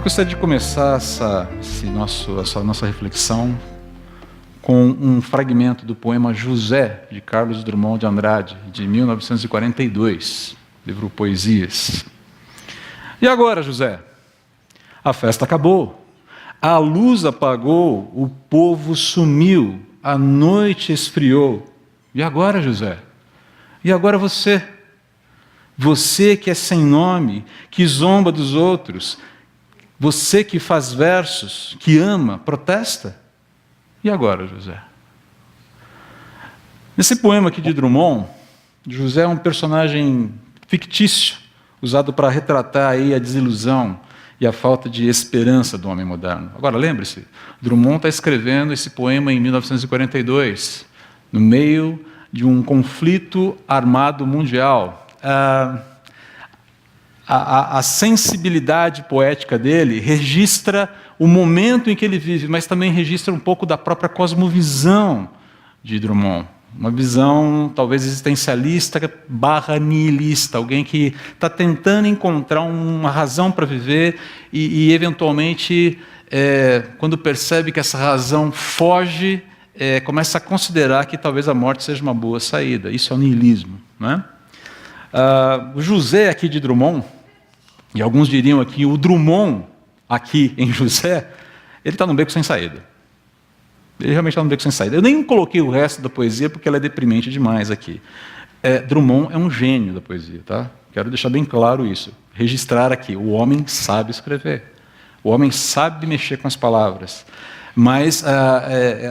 gostaria de começar essa nossa reflexão com um fragmento do poema José, de Carlos Drummond de Andrade, de 1942, livro Poesias. E agora, José? A festa acabou, a luz apagou, o povo sumiu, a noite esfriou. E agora, José? E agora você? Você que é sem nome, que zomba dos outros, você que faz versos, que ama, protesta? E agora, José? Nesse poema aqui de Drummond, José é um personagem fictício, usado para retratar aí a desilusão e a falta de esperança do homem moderno. Agora, lembre-se, Drummond está escrevendo esse poema em 1942, no meio de um conflito armado mundial. A sensibilidade poética dele registra o momento em que ele vive, mas também registra um pouco da própria cosmovisão de Drummond. Uma visão talvez existencialista / nihilista, alguém que está tentando encontrar uma razão para viver e eventualmente, quando percebe que essa razão foge, começa a considerar que talvez a morte seja uma boa saída. Isso é o nihilismo, né? O José aqui de Drummond, e alguns diriam aqui, o Drummond aqui em José, ele está num beco sem saída. Ele realmente está num beco sem saída. Eu nem coloquei o resto da poesia porque ela é deprimente demais aqui. Drummond é um gênio da poesia, tá? Quero deixar bem claro isso. Registrar aqui, o homem sabe escrever. O homem sabe mexer com as palavras. Mas,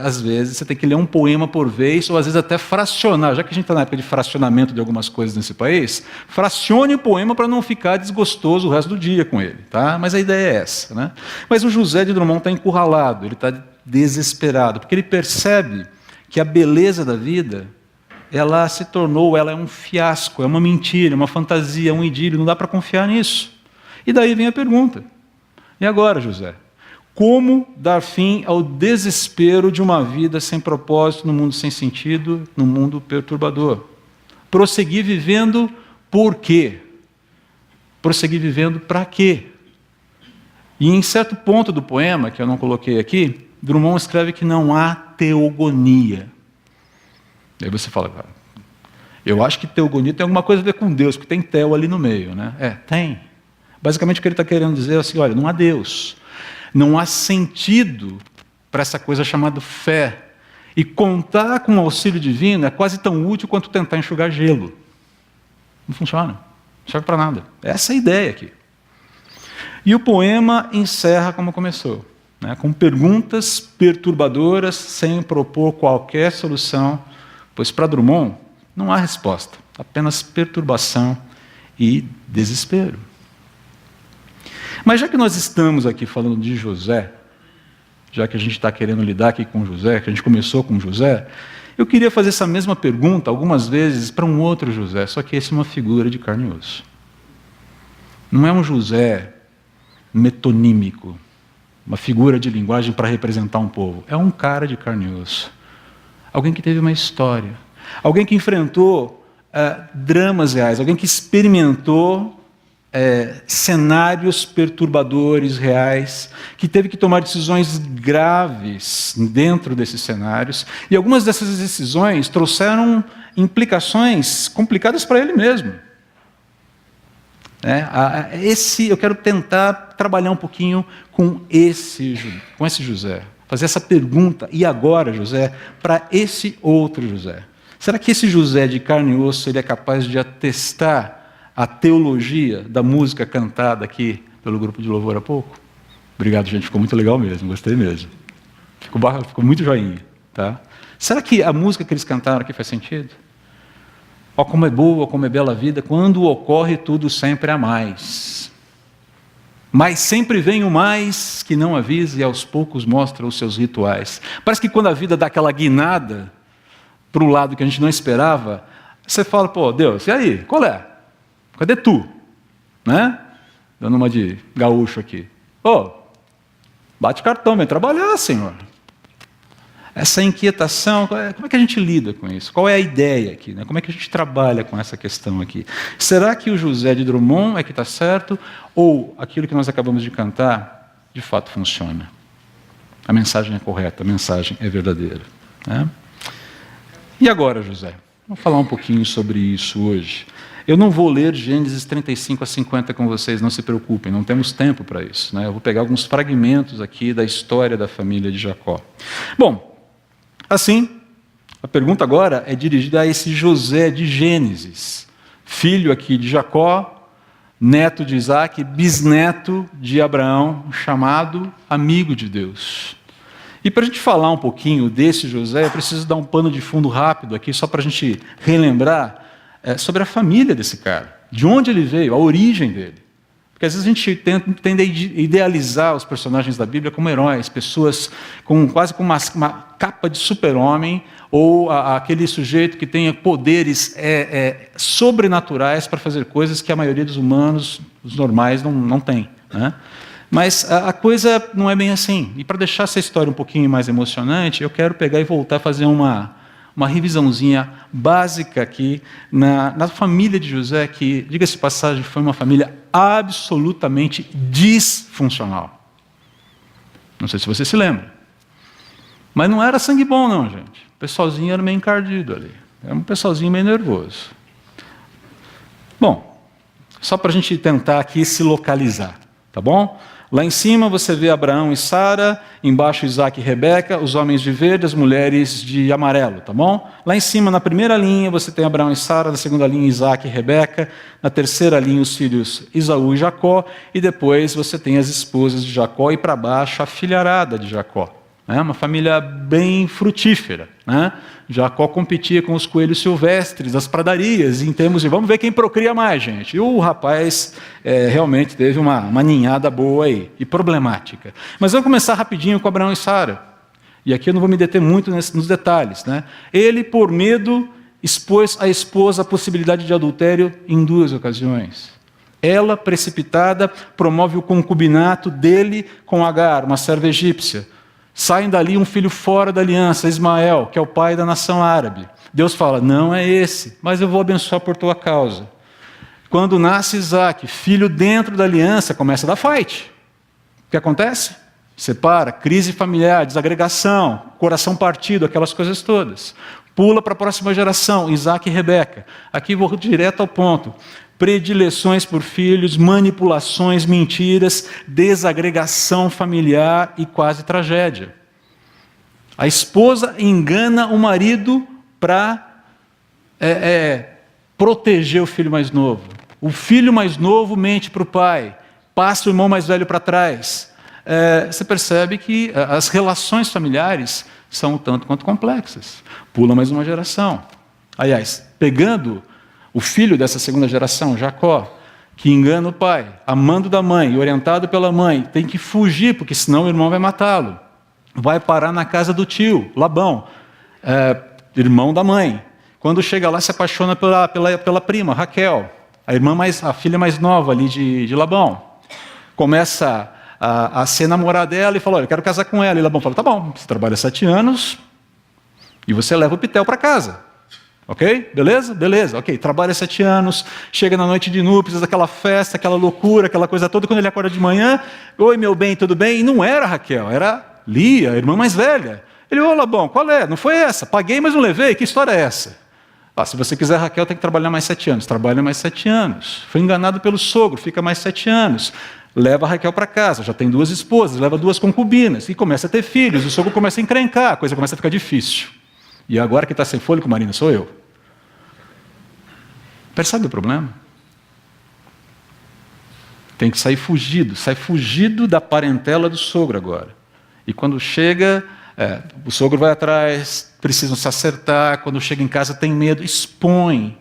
às vezes, você tem que ler um poema por vez, ou às vezes até fracionar. Já que a gente está na época de fracionamento de algumas coisas nesse país, fracione o poema para não ficar desgostoso o resto do dia com ele. Tá? Mas a ideia é essa. Né? Mas o José de Drummond está encurralado, ele está desesperado, porque ele percebe que a beleza da vida, ela é um fiasco, é uma mentira, é uma fantasia, é um idílio, não dá para confiar nisso. E daí vem a pergunta, e agora, José? Como dar fim ao desespero de uma vida sem propósito, no mundo sem sentido, no mundo perturbador? Prosseguir vivendo por quê? Prosseguir vivendo para quê? E em certo ponto do poema, que eu não coloquei aqui, Drummond escreve que não há teogonia. Aí você fala, eu acho que teogonia tem alguma coisa a ver com Deus, porque tem teo ali no meio, né? Tem. Basicamente o que ele está querendo dizer é assim, olha, não há Deus. Não há sentido para essa coisa chamada fé. E contar com o auxílio divino é quase tão útil quanto tentar enxugar gelo. Não funciona. Não serve para nada. Essa é a ideia aqui. E o poema encerra como começou, né, com perguntas perturbadoras, sem propor qualquer solução, pois para Drummond não há resposta, apenas perturbação e desespero. Mas já que nós estamos aqui falando de José, já que a gente está querendo lidar aqui com José, que a gente começou com José, eu queria fazer essa mesma pergunta algumas vezes para um outro José, só que esse é uma figura de carne e osso. Não é um José metonímico, uma figura de linguagem para representar um povo. É um cara de carne e osso. Alguém que teve uma história. Alguém que enfrentou dramas reais. Alguém que experimentou cenários perturbadores reais, que teve que tomar decisões graves dentro desses cenários, e algumas dessas decisões trouxeram implicações complicadas para ele mesmo. Eu quero tentar trabalhar um pouquinho com esse José, fazer essa pergunta, e agora, José, para esse outro José. Será que esse José de carne e osso ele é capaz de atestar a teologia da música cantada aqui pelo grupo de louvor há pouco? Obrigado, gente, ficou muito legal mesmo, gostei mesmo. Ficou muito joinha. Tá? Será que a música que eles cantaram aqui faz sentido? Ó, como é boa, como é bela a vida, quando ocorre tudo sempre a mais. Mas sempre vem o mais que não avisa e aos poucos mostra os seus rituais. Parece que quando a vida dá aquela guinada para o lado que a gente não esperava, você fala, pô, Deus, e aí, qual é? Cadê tu? Né? Dando uma de gaúcho aqui. Bate cartão, vem trabalhar, Senhor. Essa inquietação, como é que a gente lida com isso? Qual é a ideia aqui? Né? Como é que a gente trabalha com essa questão aqui? Será que o José de Drummond é que está certo? Ou aquilo que nós acabamos de cantar, de fato funciona. A mensagem é correta, a mensagem é verdadeira. Né? E agora, José? Vamos falar um pouquinho sobre isso hoje. Eu não vou ler Gênesis 35 a 50 com vocês, não se preocupem, não temos tempo para isso. Né? Eu vou pegar alguns fragmentos aqui da história da família de Jacó. Bom, assim, a pergunta agora é dirigida a esse José de Gênesis, filho aqui de Jacó, neto de Isaac, bisneto de Abraão, chamado amigo de Deus. E para a gente falar um pouquinho desse José, eu preciso dar um pano de fundo rápido aqui, só para a gente relembrar sobre a família desse cara, de onde ele veio, a origem dele. Porque às vezes a gente tende a idealizar os personagens da Bíblia como heróis, pessoas quase com uma capa de super-homem, ou aquele sujeito que tem poderes sobrenaturais para fazer coisas que a maioria dos humanos, os normais, não tem. Né? Mas a coisa não é bem assim. E para deixar essa história um pouquinho mais emocionante, eu quero pegar e voltar a fazer uma revisãozinha básica aqui na família de José, que, diga-se de passagem, foi uma família absolutamente disfuncional. Não sei se você se lembra. Mas não era sangue bom, não, gente. O pessoalzinho era meio encardido ali. Era um pessoalzinho meio nervoso. Bom, só para a gente tentar aqui se localizar, tá bom? Lá em cima você vê Abraão e Sara, embaixo Isaac e Rebeca, os homens de verde, as mulheres de amarelo, tá bom? Lá em cima, na primeira linha, você tem Abraão e Sara, na segunda linha Isaac e Rebeca, na terceira linha os filhos Esaú e Jacó, e depois você tem as esposas de Jacó e para baixo a filharada de Jacó. Uma família bem frutífera. Né? Jacó competia com os coelhos silvestres das pradarias, em termos de vamos ver quem procria mais, gente. E o rapaz realmente teve uma ninhada boa aí, e problemática. Mas vamos começar rapidinho com Abraão e Sara. E aqui eu não vou me deter muito nos detalhes. Né? Ele, por medo, expôs a esposa à possibilidade de adultério em 2 ocasiões. Ela, precipitada, promove o concubinato dele com Agar, uma serva egípcia. Saem dali um filho fora da aliança, Ismael, que é o pai da nação árabe. Deus fala, não é esse, mas eu vou abençoar por tua causa. Quando nasce Isaac, filho dentro da aliança, começa a dar fight. O que acontece? Separa, crise familiar, desagregação, coração partido, aquelas coisas todas. Pula para a próxima geração, Isaac e Rebeca. Aqui vou direto ao ponto. Predileções por filhos, manipulações, mentiras, desagregação familiar e quase tragédia. A esposa engana o marido para proteger o filho mais novo. O filho mais novo mente para o pai, passa o irmão mais velho para trás. Você percebe que as relações familiares são um tanto quanto complexas. Pula mais uma geração. Aliás, pegando o filho dessa segunda geração, Jacó, que engana o pai, amando da mãe, orientado pela mãe, tem que fugir, porque senão o irmão vai matá-lo. Vai parar na casa do tio, Labão, irmão da mãe. Quando chega lá, se apaixona pela prima, Raquel, a filha mais nova ali de Labão. Começa a ser namorar dela e fala, olha, eu quero casar com ela. E Labão fala, tá bom, você trabalha 7 anos e você leva o pitel para casa. Ok? Beleza? Beleza. Ok, trabalha 7 anos, chega na noite de núpcias, aquela festa, aquela loucura, aquela coisa toda, quando ele acorda de manhã, oi meu bem, tudo bem? E não era Raquel, era Lia, a irmã mais velha. Ele, ô Labão, qual é? Não foi essa? Paguei, mas não levei, que história é essa? Se você quiser Raquel, tem que trabalhar mais 7 anos. Trabalha mais 7 anos. Foi enganado pelo sogro, fica mais 7 anos. Leva a Raquel para casa, já tem 2 esposas, leva 2 concubinas, e começa a ter filhos, o sogro começa a encrencar, a coisa começa a ficar difícil. E agora que está sem fôlego, Marina, sou eu. Percebe o problema? Tem que sair fugido da parentela do sogro agora. E quando chega, o sogro vai atrás, precisam se acertar, quando chega em casa tem medo, expõe.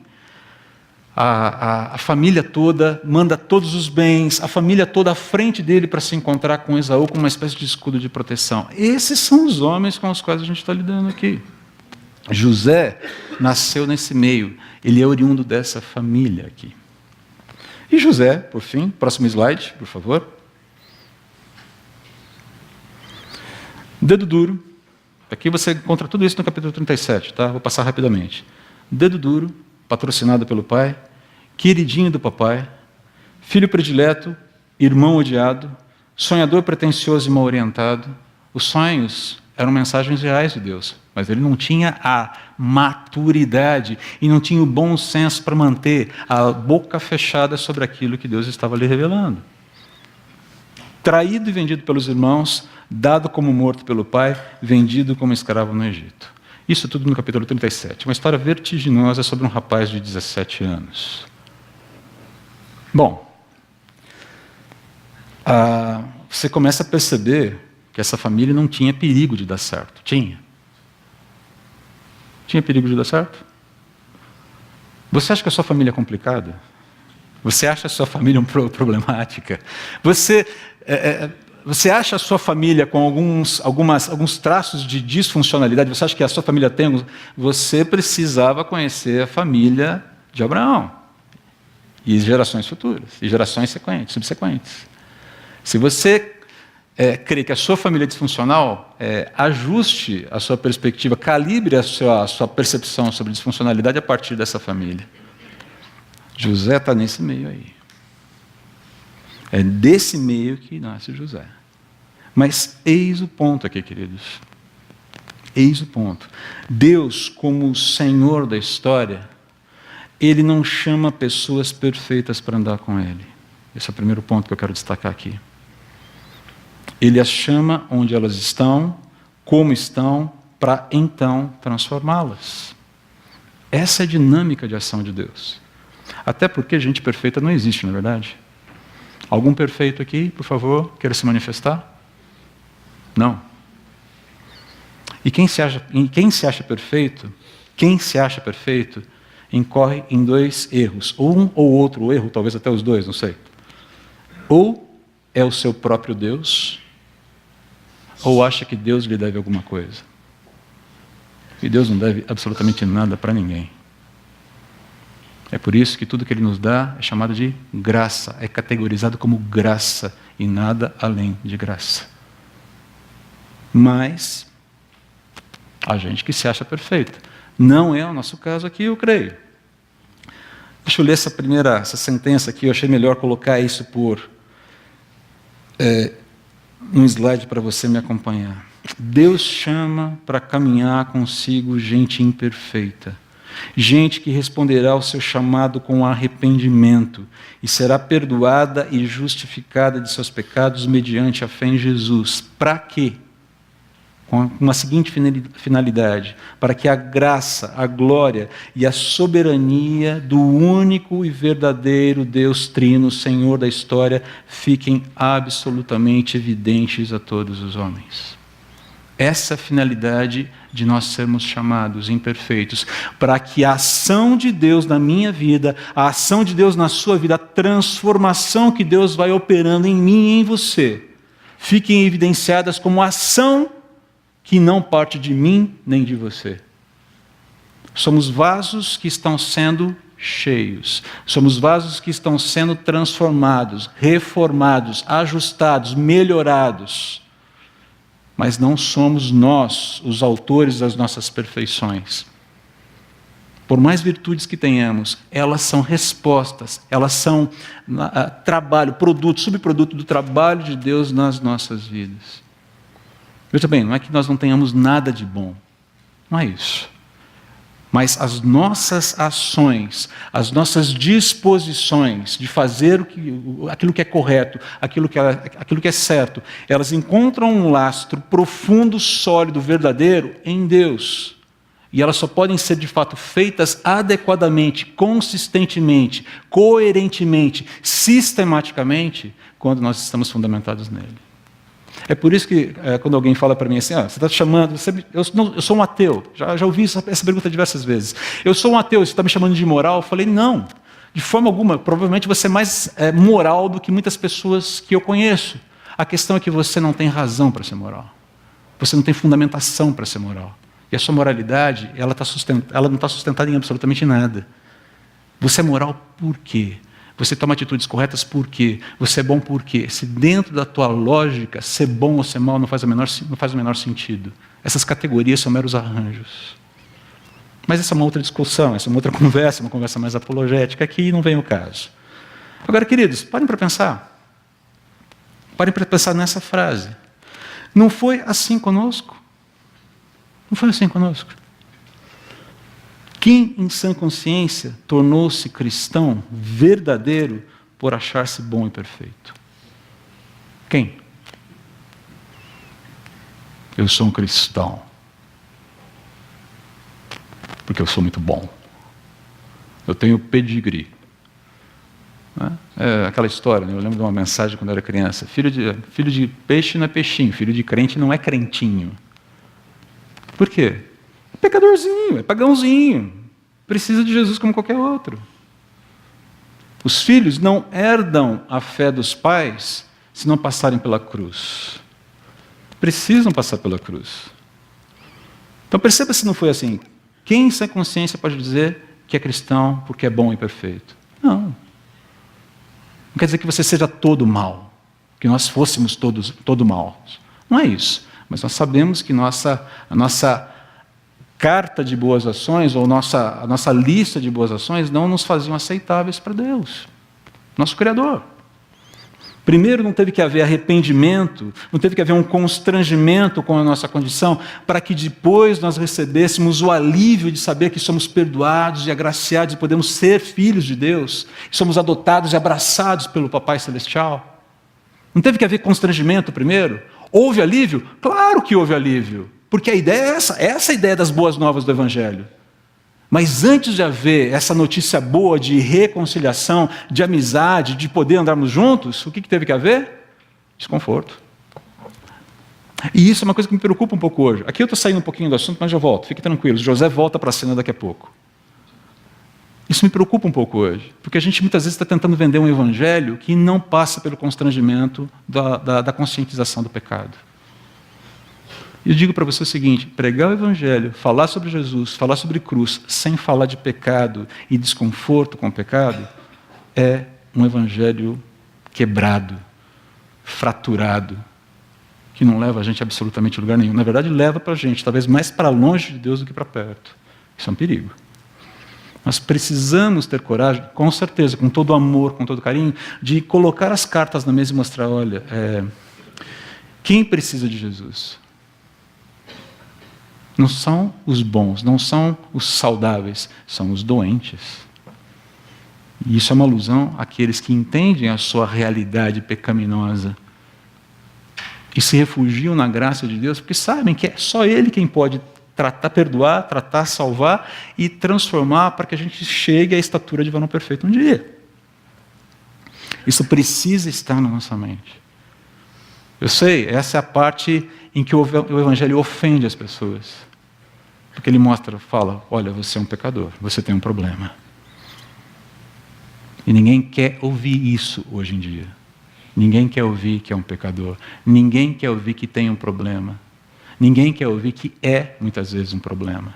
A família toda, manda todos os bens, a família toda à frente dele para se encontrar com Esaú como uma espécie de escudo de proteção. Esses são os homens com os quais a gente está lidando aqui. José nasceu nesse meio, ele é oriundo dessa família aqui. E José, por fim, próximo slide, por favor. Dedo duro, aqui você encontra tudo isso no capítulo 37, tá? Vou passar rapidamente. Dedo duro, patrocinado pelo pai, queridinho do papai, filho predileto, irmão odiado, sonhador, pretensioso e mal orientado. Os sonhos eram mensagens reais de Deus, mas ele não tinha a maturidade e não tinha o bom senso para manter a boca fechada sobre aquilo que Deus estava lhe revelando. Traído e vendido pelos irmãos, dado como morto pelo pai, vendido como escravo no Egito. Isso tudo no capítulo 37. Uma história vertiginosa sobre um rapaz de 17 anos. Bom, você começa a perceber que essa família não tinha perigo de dar certo. Tinha. Tinha perigo de dar certo? Você acha que a sua família é complicada? Você acha a sua família problemática? Você acha a sua família com alguns traços de disfuncionalidade? Você acha que a sua família tem? Você precisava conhecer a família de Abraão. E gerações futuras. E gerações subsequentes. Se você crê que a sua família é disfuncional, ajuste a sua perspectiva, calibre a sua percepção sobre disfuncionalidade a partir dessa família. José está nesse meio aí. É desse meio que nasce José. Mas eis o ponto aqui, queridos. Eis o ponto. Deus, como o Senhor da história, Ele não chama pessoas perfeitas para andar com Ele. Esse é o primeiro ponto que eu quero destacar aqui. Ele as chama onde elas estão, como estão, para então transformá-las. Essa é a dinâmica de ação de Deus. Até porque gente perfeita não existe, não é verdade? Algum perfeito aqui, por favor, queira se manifestar? Não. E quem se acha perfeito, incorre em dois erros. Ou um ou outro erro, talvez até os dois, não sei. Ou é o seu próprio Deus, ou acha que Deus lhe deve alguma coisa. E Deus não deve absolutamente nada para ninguém. É por isso que tudo que Ele nos dá é chamado de graça, é categorizado como graça e nada além de graça. Mas a gente que se acha perfeita. Não é o nosso caso aqui, eu creio. Deixa eu ler essa sentença aqui, eu achei melhor colocar isso num slide para você me acompanhar. Deus chama para caminhar consigo gente imperfeita. Gente que responderá ao seu chamado com arrependimento e será perdoada e justificada de seus pecados mediante a fé em Jesus. Para quê? Com uma seguinte finalidade: para que a graça, a glória e a soberania do único e verdadeiro Deus Trino, Senhor da história, fiquem absolutamente evidentes a todos os homens. Essa é a finalidade de nós sermos chamados imperfeitos, para que a ação de Deus na minha vida, a ação de Deus na sua vida, a transformação que Deus vai operando em mim e em você, fiquem evidenciadas como ação que não parte de mim nem de você. Somos vasos que estão sendo cheios, somos vasos que estão sendo transformados, reformados, ajustados, melhorados. Mas não somos nós os autores das nossas perfeições. Por mais virtudes que tenhamos, elas são respostas, elas são trabalho, produto, subproduto do trabalho de Deus nas nossas vidas. Veja bem, não é que nós não tenhamos nada de bom, não é isso. Mas as nossas ações, as nossas disposições de fazer aquilo que é correto, aquilo que é certo, elas encontram um lastro profundo, sólido, verdadeiro em Deus. E elas só podem ser de fato feitas adequadamente, consistentemente, coerentemente, sistematicamente, quando nós estamos fundamentados nele. É por isso que quando alguém fala para mim assim, você está chamando, eu sou um ateu, já ouvi essa pergunta diversas vezes. Eu sou um ateu, você está me chamando de imoral? Eu falei, não, de forma alguma, provavelmente você é mais moral do que muitas pessoas que eu conheço. A questão é que você não tem razão para ser moral. Você não tem fundamentação para ser moral. E a sua moralidade, ela não está sustentada em absolutamente nada. Você é moral por quê? Você toma atitudes corretas por quê? Você é bom por quê? Se dentro da tua lógica, ser bom ou ser mal não faz o menor sentido. Essas categorias são meros arranjos. Mas essa é uma outra discussão, essa é uma outra conversa, uma conversa mais apologética, aqui não vem o caso. Agora, queridos, parem para pensar. Parem para pensar nessa frase. Não foi assim conosco? Não foi assim conosco? Quem, em sã consciência, tornou-se cristão verdadeiro por achar-se bom e perfeito? Quem? Eu sou um cristão porque eu sou muito bom. Eu tenho pedigree. É aquela história, né? Eu lembro de uma mensagem quando eu era criança. Filho de peixe não é peixinho, filho de crente não é crentinho. Por quê? É pecadorzinho, é pagãozinho. Precisa de Jesus como qualquer outro. Os filhos não herdam a fé dos pais se não passarem pela cruz. Precisam passar pela cruz. Então perceba se não foi assim. Quem sem consciência pode dizer que é cristão porque é bom e perfeito? Não. Não quer dizer que você seja todo mal, que nós fôssemos todo maus. Não é isso. Mas nós sabemos que a nossa carta de boas ações, ou a nossa lista de boas ações, não nos faziam aceitáveis para Deus, nosso Criador. Primeiro, não teve que haver arrependimento, não teve que haver um constrangimento com a nossa condição, para que depois nós recebêssemos o alívio de saber que somos perdoados e agraciados e podemos ser filhos de Deus, somos adotados e abraçados pelo Papai Celestial. Não teve que haver constrangimento primeiro? Houve alívio? Claro que houve alívio, porque a ideia é essa é a ideia das boas novas do Evangelho. Mas antes de haver essa notícia boa de reconciliação, de amizade, de poder andarmos juntos, o que teve que haver? Desconforto. E isso é uma coisa que me preocupa um pouco hoje. Aqui eu estou saindo um pouquinho do assunto, mas já volto. Fiquem tranquilos, José volta para a cena daqui a pouco. Isso me preocupa um pouco hoje, porque a gente muitas vezes está tentando vender um evangelho que não passa pelo constrangimento da conscientização do pecado. E eu digo para você o seguinte: pregar o evangelho, falar sobre Jesus, falar sobre cruz, sem falar de pecado e desconforto com o pecado, é um evangelho quebrado, fraturado, que não leva a gente absolutamente a lugar nenhum. Na verdade, leva para a gente, talvez mais para longe de Deus do que para perto. Isso é um perigo. Nós precisamos ter coragem, com certeza, com todo amor, com todo carinho, de colocar as cartas na mesa e mostrar, olha, quem precisa de Jesus? Não são os bons, não são os saudáveis, são os doentes. E isso é uma alusão àqueles que entendem a sua realidade pecaminosa e se refugiam na graça de Deus, porque sabem que é só Ele quem pode tratar, perdoar, tratar, salvar e transformar para que a gente chegue à estatura de varão perfeito um dia. Isso precisa estar na nossa mente. Eu sei, essa é a parte em que o Evangelho ofende as pessoas. Porque ele fala, olha, você é um pecador, você tem um problema. E ninguém quer ouvir isso hoje em dia. Ninguém quer ouvir que é um pecador. Ninguém quer ouvir que tem um problema. Ninguém quer ouvir que é, muitas vezes, um problema.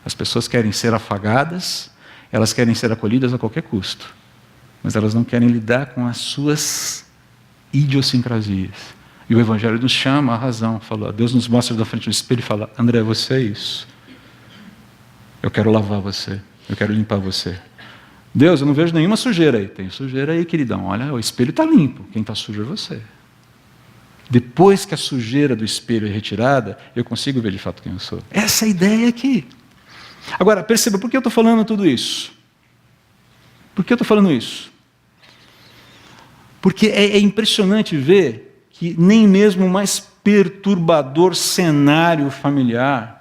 As pessoas querem ser afagadas, elas querem ser acolhidas a qualquer custo. Mas elas não querem lidar com as suas idiosincrasias. E o Evangelho nos chama à razão. Fala, Deus nos mostra da frente do espelho e fala, André, você é isso. Eu quero lavar você. Eu quero limpar você. Deus, eu não vejo nenhuma sujeira aí. Tem sujeira aí, queridão. Olha, o espelho está limpo. Quem está sujo é você. Depois que a sujeira do espelho é retirada, eu consigo ver de fato quem eu sou. Essa é a ideia aqui. Agora, perceba, por que eu estou falando tudo isso? Por que eu estou falando isso? Porque é impressionante ver que nem mesmo o mais perturbador cenário familiar,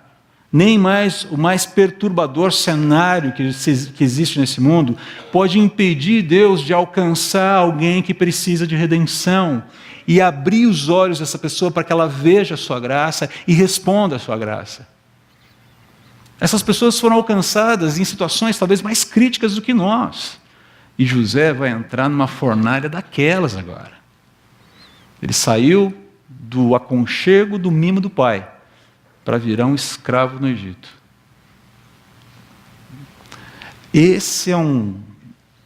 nem mais o mais perturbador cenário que existe nesse mundo, pode impedir Deus de alcançar alguém que precisa de redenção e abrir os olhos dessa pessoa para que ela veja a sua graça e responda à sua graça. Essas pessoas foram alcançadas em situações talvez mais críticas do que nós. E José vai entrar numa fornalha daquelas agora. Ele saiu do aconchego do mimo do pai para virar um escravo no Egito. Esse é um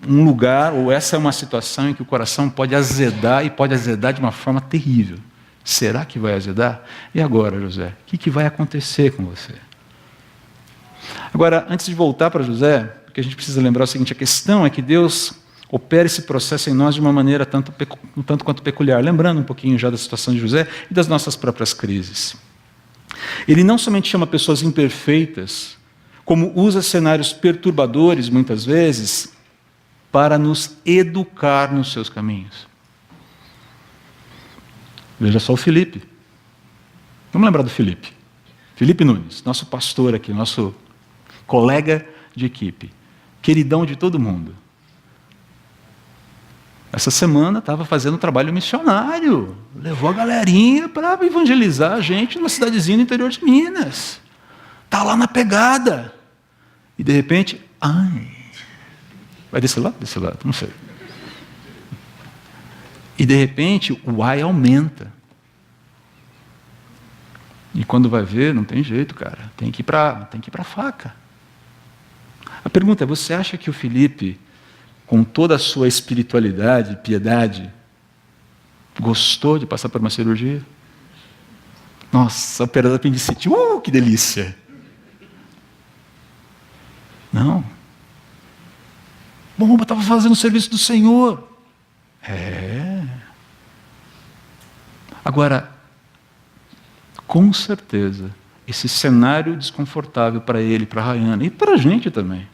lugar, ou essa é uma situação em que o coração pode azedar, e pode azedar de uma forma terrível. Será que vai azedar? E agora, José? O que vai acontecer com você? Agora, antes de voltar para José, porque a gente precisa lembrar o seguinte, a questão é que Deus opera esse processo em nós de uma maneira tanto quanto peculiar, lembrando um pouquinho já da situação de José e das nossas próprias crises. Ele não somente chama pessoas imperfeitas, como usa cenários perturbadores, muitas vezes, para nos educar nos seus caminhos. Veja só o Felipe. Vamos lembrar do Felipe. Felipe Nunes, nosso pastor aqui, nosso colega de equipe, queridão de todo mundo. Essa semana estava fazendo um trabalho missionário, levou a galerinha para evangelizar a gente numa cidadezinha no interior de Minas. Está lá na pegada. E de repente, vai desse lado, não sei. E de repente o ai aumenta. E quando vai ver, não tem jeito, cara. Tem que ir para a faca. A pergunta é, você acha que o Felipe, com toda a sua espiritualidade, piedade, gostou de passar por uma cirurgia? Nossa, operando apendicite, que delícia! Não. Bom, eu estava fazendo o serviço do Senhor. Agora, com certeza, esse cenário desconfortável para ele, para a Rayana, e para a gente também,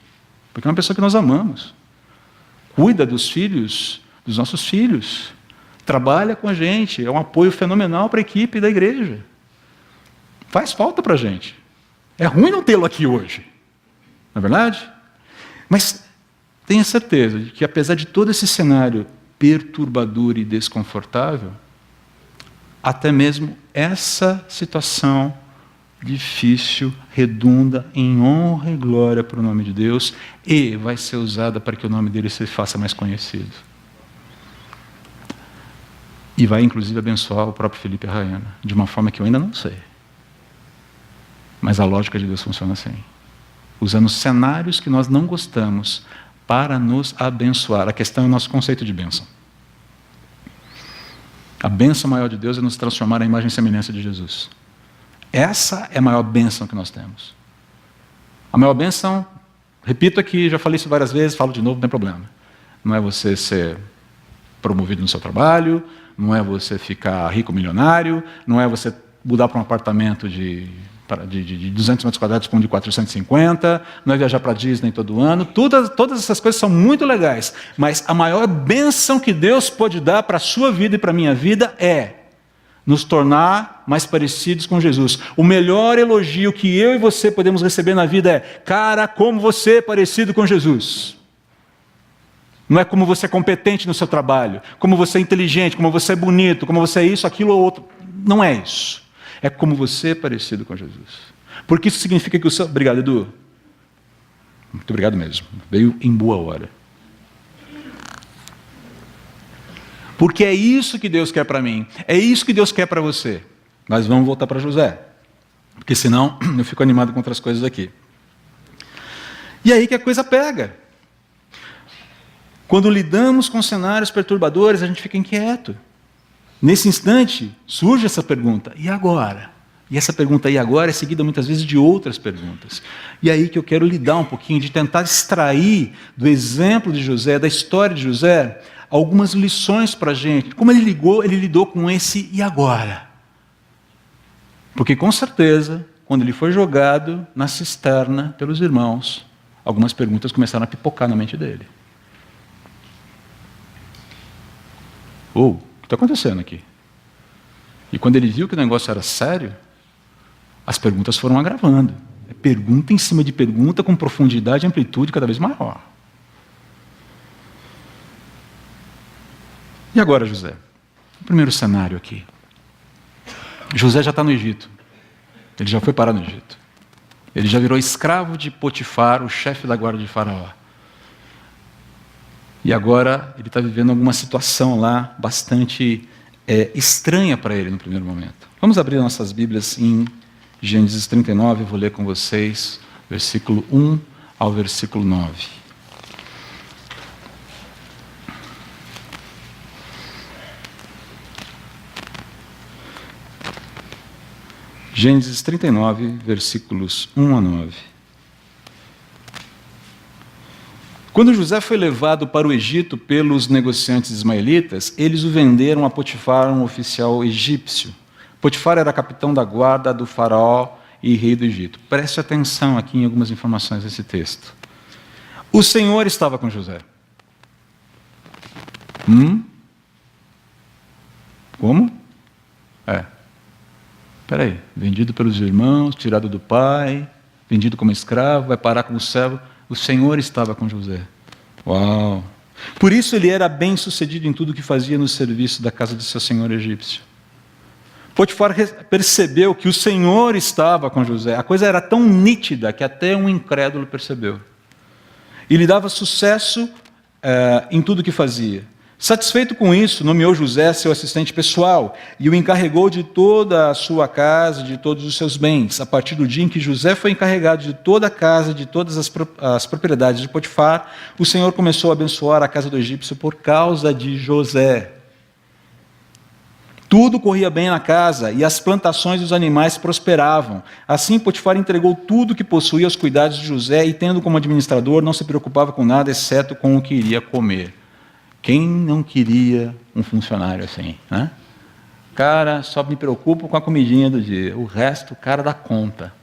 porque é uma pessoa que nós amamos, cuida dos filhos, dos nossos filhos, trabalha com a gente, é um apoio fenomenal para a equipe da igreja. Faz falta para a gente. É ruim não tê-lo aqui hoje, não é verdade? Mas tenha certeza de que, apesar de todo esse cenário perturbador e desconfortável, até mesmo essa situação difícil redunda em honra e glória para o nome de Deus e vai ser usada para que o nome dele se faça mais conhecido. E vai, inclusive, abençoar o próprio Felipe e a Rayana, de uma forma que eu ainda não sei. Mas a lógica de Deus funciona assim. Usando cenários que nós não gostamos para nos abençoar. A questão é o nosso conceito de bênção. A bênção maior de Deus é nos transformar na imagem e semelhança de Jesus. Essa é a maior bênção que nós temos. A maior bênção, repito aqui, já falei isso várias vezes, falo de novo, não tem problema. Não é você ser promovido no seu trabalho, não é você ficar rico milionário, não é você mudar para um apartamento de 200 metros quadrados com um de 450, não é viajar para a Disney todo ano, todas essas coisas são muito legais, mas a maior bênção que Deus pode dar para a sua vida e para a minha vida é nos tornar mais parecidos com Jesus. O melhor elogio que eu e você podemos receber na vida é: cara, como você é parecido com Jesus. Não é como você é competente no seu trabalho, como você é inteligente, como você é bonito, como você é isso, aquilo ou outro. Não é isso. É como você é parecido com Jesus. Porque isso significa que o seu... Obrigado, Edu. Muito obrigado mesmo. Veio em boa hora. Porque é isso que Deus quer para mim. É isso que Deus quer para você. Mas vamos voltar para José. Porque senão eu fico animado com outras coisas aqui. E aí que a coisa pega. Quando lidamos com cenários perturbadores, a gente fica inquieto. Nesse instante, surge essa pergunta, e agora? E essa pergunta, e agora, é seguida muitas vezes de outras perguntas. E aí que eu quero lidar um pouquinho, de tentar extrair do exemplo de José, da história de José, algumas lições para a gente. Como ele lidou com esse e agora? Porque com certeza, quando ele foi jogado na cisterna pelos irmãos, algumas perguntas começaram a pipocar na mente dele. O que está acontecendo aqui? E quando ele viu que o negócio era sério, as perguntas foram agravando. É pergunta em cima de pergunta, com profundidade e amplitude cada vez maior. E agora, José? O primeiro cenário aqui. José já está no Egito. Ele já foi parar no Egito. Ele já virou escravo de Potifar, o chefe da guarda de Faraó. E agora ele está vivendo alguma situação lá bastante estranha para ele no primeiro momento. Vamos abrir nossas Bíblias em Gênesis 39, eu vou ler com vocês, versículo 1 ao versículo 9. Gênesis 39, versículos 1 a 9. Quando José foi levado para o Egito pelos negociantes ismaelitas, eles o venderam a Potifar, um oficial egípcio. Potifar era capitão da guarda do faraó e rei do Egito. Preste atenção aqui em algumas informações desse texto. O Senhor estava com José. Como? Espera aí, vendido pelos irmãos, tirado do pai, vendido como escravo, vai parar como servo. O Senhor estava com José. Uau! Por isso ele era bem-sucedido em tudo que fazia no serviço da casa de seu senhor egípcio. Potifar percebeu que o Senhor estava com José. A coisa era tão nítida que até um incrédulo percebeu. E lhe dava sucesso em tudo que fazia. Satisfeito com isso, nomeou José seu assistente pessoal e o encarregou de toda a sua casa, de todos os seus bens. A partir do dia em que José foi encarregado de toda a casa, de todas as propriedades de Potifar, o Senhor começou a abençoar a casa do egípcio por causa de José. Tudo corria bem na casa e as plantações dos animais prosperavam. Assim, Potifar entregou tudo que possuía aos cuidados de José e, tendo como administrador, não se preocupava com nada, exceto com o que iria comer. Quem não queria um funcionário assim, né? Cara, só me preocupo com a comidinha do dia. O resto, o cara dá conta.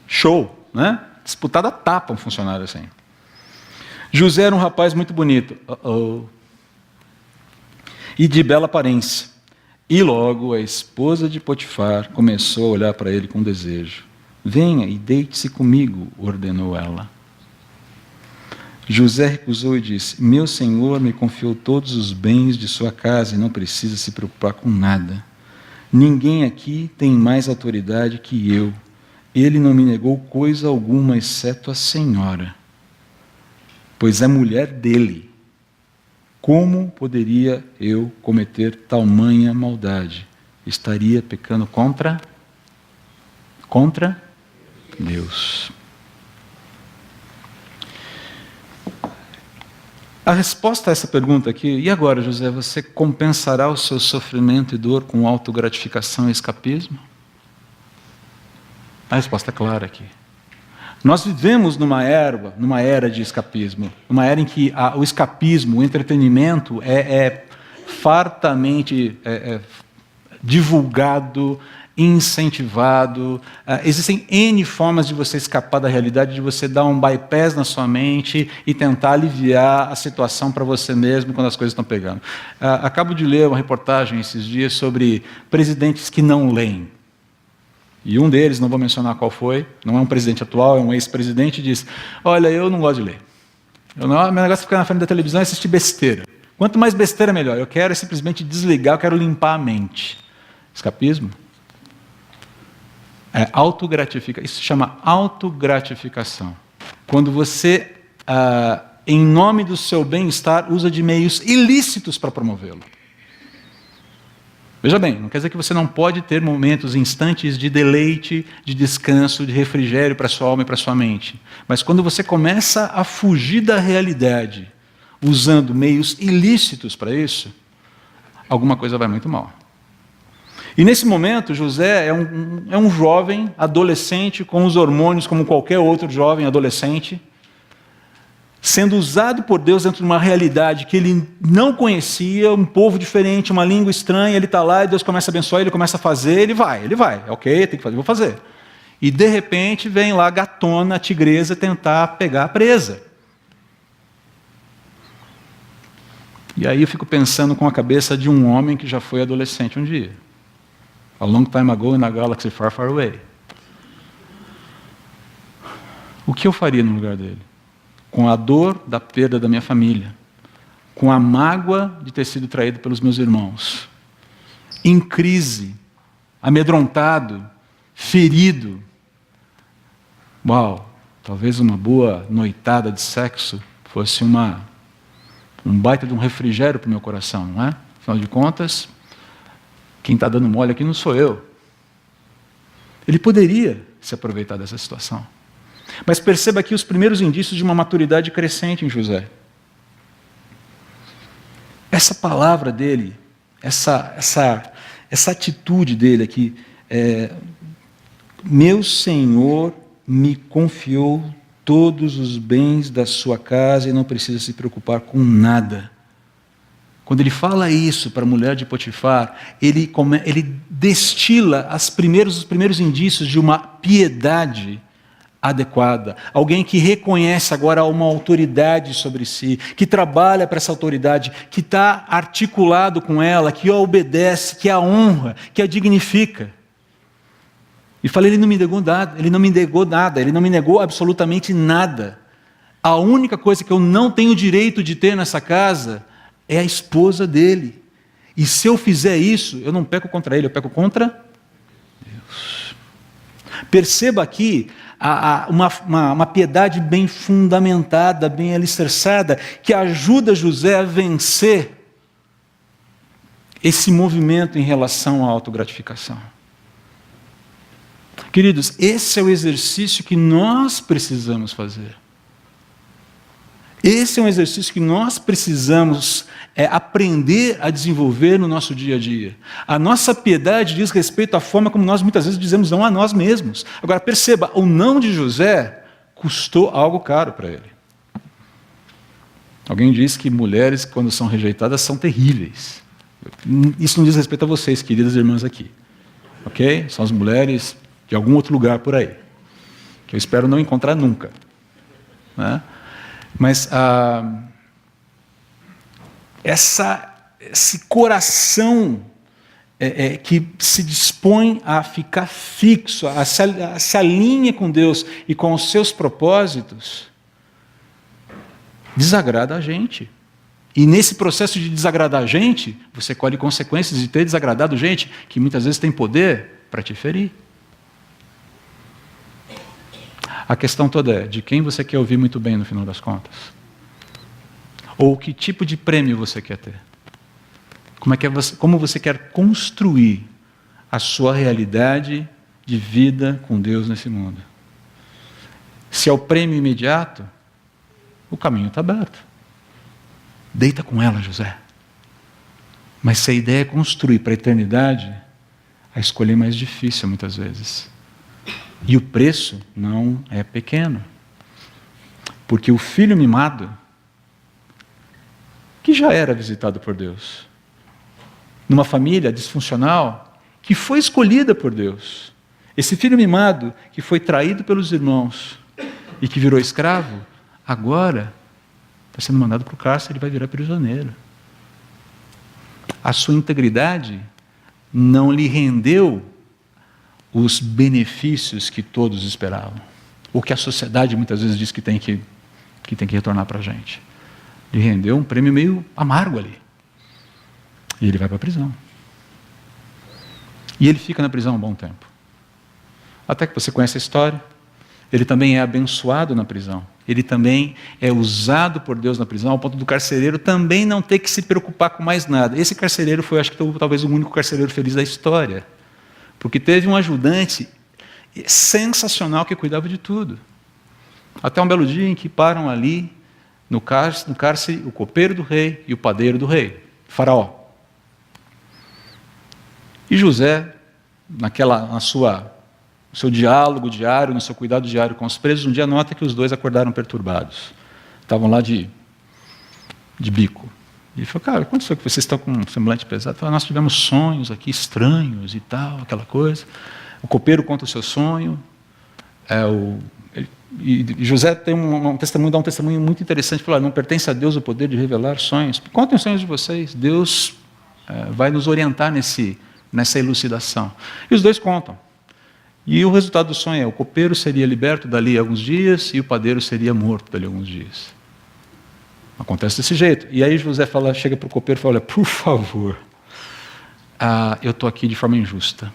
Show, né? Disputada tapa um funcionário assim. José era um rapaz muito bonito. E de bela aparência. E logo a esposa de Potifar começou a olhar para ele com desejo. Venha e deite-se comigo, ordenou ela. José recusou e disse, meu senhor me confiou todos os bens de sua casa e não precisa se preocupar com nada. Ninguém aqui tem mais autoridade que eu. Ele não me negou coisa alguma, exceto a senhora, pois é mulher dele. Como poderia eu cometer tamanha maldade? Estaria pecando contra Deus. A resposta a essa pergunta aqui, e agora, José, você compensará o seu sofrimento e dor com autogratificação e escapismo? A resposta é clara aqui. Nós vivemos numa era de escapismo, uma era em que o escapismo, o entretenimento é fartamente divulgado, incentivado. Existem N formas de você escapar da realidade, de você dar um bypass na sua mente e tentar aliviar a situação para você mesmo quando as coisas estão pegando. Acabo de ler uma reportagem esses dias sobre presidentes que não leem. E um deles, não vou mencionar qual foi, não é um presidente atual, é um ex-presidente, diz, olha, eu não gosto de ler. Meu negócio é ficar na frente da televisão e assistir besteira. Quanto mais besteira, melhor. Eu quero simplesmente desligar, eu quero limpar a mente. Escapismo? Isso se chama autogratificação. Quando você, em nome do seu bem-estar, usa de meios ilícitos para promovê-lo. Veja bem, não quer dizer que você não pode ter momentos, instantes de deleite, de descanso, de refrigério para a sua alma e para a sua mente. Mas quando você começa a fugir da realidade, usando meios ilícitos para isso, alguma coisa vai muito mal. E nesse momento, José é um jovem adolescente com os hormônios como qualquer outro jovem adolescente, sendo usado por Deus dentro de uma realidade que ele não conhecia, um povo diferente, uma língua estranha, ele está lá e Deus começa a abençoar, ele começa a fazer, ele vai, ok, tem que fazer, vou fazer. E de repente vem lá a gatona, a tigresa, tentar pegar a presa. E aí eu fico pensando com a cabeça de um homem que já foi adolescente um dia. A long time ago in a galaxy far, far away. O que eu faria no lugar dele? Com a dor da perda da minha família, com a mágoa de ter sido traído pelos meus irmãos, em crise, amedrontado, ferido. Uau, talvez uma boa noitada de sexo fosse um baita de um refrigério para o meu coração, não é? Afinal de contas, quem está dando mole aqui não sou eu. Ele poderia se aproveitar dessa situação. Mas perceba aqui os primeiros indícios de uma maturidade crescente em José. Essa palavra dele, essa atitude dele aqui, meu Senhor me confiou todos os bens da sua casa e não precisa se preocupar com nada. Quando ele fala isso para a mulher de Potifar, ele destila os primeiros indícios de uma piedade adequada. Alguém que reconhece agora uma autoridade sobre si, que trabalha para essa autoridade, que está articulado com ela, que a obedece, que a honra, que a dignifica. E falei, ele não me negou nada, ele não me negou absolutamente nada. A única coisa que eu não tenho direito de ter nessa casa é a esposa dele. E se eu fizer isso, eu não peco contra ele, eu peco contra Deus. Perceba aqui uma piedade bem fundamentada, bem alicerçada, que ajuda José a vencer esse movimento em relação à autogratificação. Queridos, esse é o exercício que nós precisamos fazer. Esse é um exercício que nós precisamos aprender a desenvolver no nosso dia a dia. A nossa piedade diz respeito à forma como nós muitas vezes dizemos não a nós mesmos. Agora perceba, o não de José custou algo caro para ele. Alguém diz que mulheres, quando são rejeitadas, são terríveis. Isso não diz respeito a vocês, queridas irmãs aqui. Ok? São as mulheres de algum outro lugar por aí, que eu espero não encontrar nunca. Né? Mas esse coração que se dispõe a ficar fixo, se alinha com Deus e com os seus propósitos, desagrada a gente. E nesse processo de desagradar a gente, você colhe consequências de ter desagradado gente que muitas vezes tem poder para te ferir. A questão toda é de quem você quer ouvir muito bem no final das contas. Ou que tipo de prêmio você quer ter. Como você quer construir a sua realidade de vida com Deus nesse mundo. Se é o prêmio imediato, o caminho está aberto. Deita com ela, José. Mas se a ideia é construir para a eternidade, a escolha é mais difícil muitas vezes. E o preço não é pequeno. Porque o filho mimado, que já era visitado por Deus, numa família disfuncional, que foi escolhida por Deus, esse filho mimado, que foi traído pelos irmãos e que virou escravo, agora está sendo mandado para o cárcere e vai virar prisioneiro. A sua integridade não lhe rendeu os benefícios que todos esperavam, ou que a sociedade muitas vezes diz que tem que retornar para a gente. Lhe rendeu um prêmio meio amargo ali. E ele vai para a prisão. E ele fica na prisão um bom tempo. Até que você conhece a história. Ele também é abençoado na prisão. Ele também é usado por Deus na prisão, ao ponto do carcereiro também não ter que se preocupar com mais nada. Esse carcereiro foi, acho que talvez, o único carcereiro feliz da história. Porque teve um ajudante sensacional que cuidava de tudo. Até um belo dia em que param ali, no cárcere, o copeiro do rei e o padeiro do rei, Faraó. E José, no seu diálogo diário, no seu cuidado diário com os presos, um dia nota que os dois acordaram perturbados. Estavam lá de bico. E ele falou, cara, o que aconteceu que vocês estão com um semblante pesado? Ele falou, nós tivemos sonhos aqui estranhos e tal, aquela coisa. O copeiro conta o seu sonho. E José tem dá um testemunho muito interessante. Ele falou, não pertence a Deus o poder de revelar sonhos. Contem os sonhos de vocês. Deus vai nos orientar nessa elucidação. E os dois contam. E o resultado do sonho é, o copeiro seria liberto dali a alguns dias e o padeiro seria morto dali a alguns dias. Acontece desse jeito. E aí José chega para o copeiro e fala, olha, por favor, eu estou aqui de forma injusta.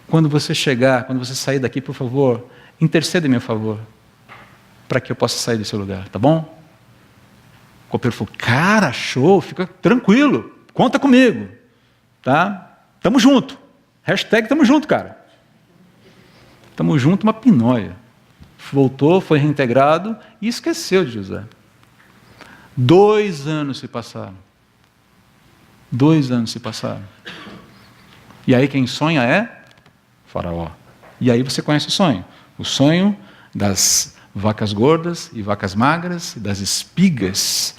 Quando você sair daqui, por favor, interceda em meu favor, para que eu possa sair desse lugar, tá bom? O copeiro falou, cara, show, fica tranquilo, conta comigo, tá? Tamo junto. Hashtag tamo junto, cara. Tamo junto, uma pinóia. Voltou, foi reintegrado e esqueceu de José. 2 anos se passaram. 2 anos se passaram. E aí quem sonha é Faraó. E aí você conhece o sonho. O sonho das vacas gordas e vacas magras, e das espigas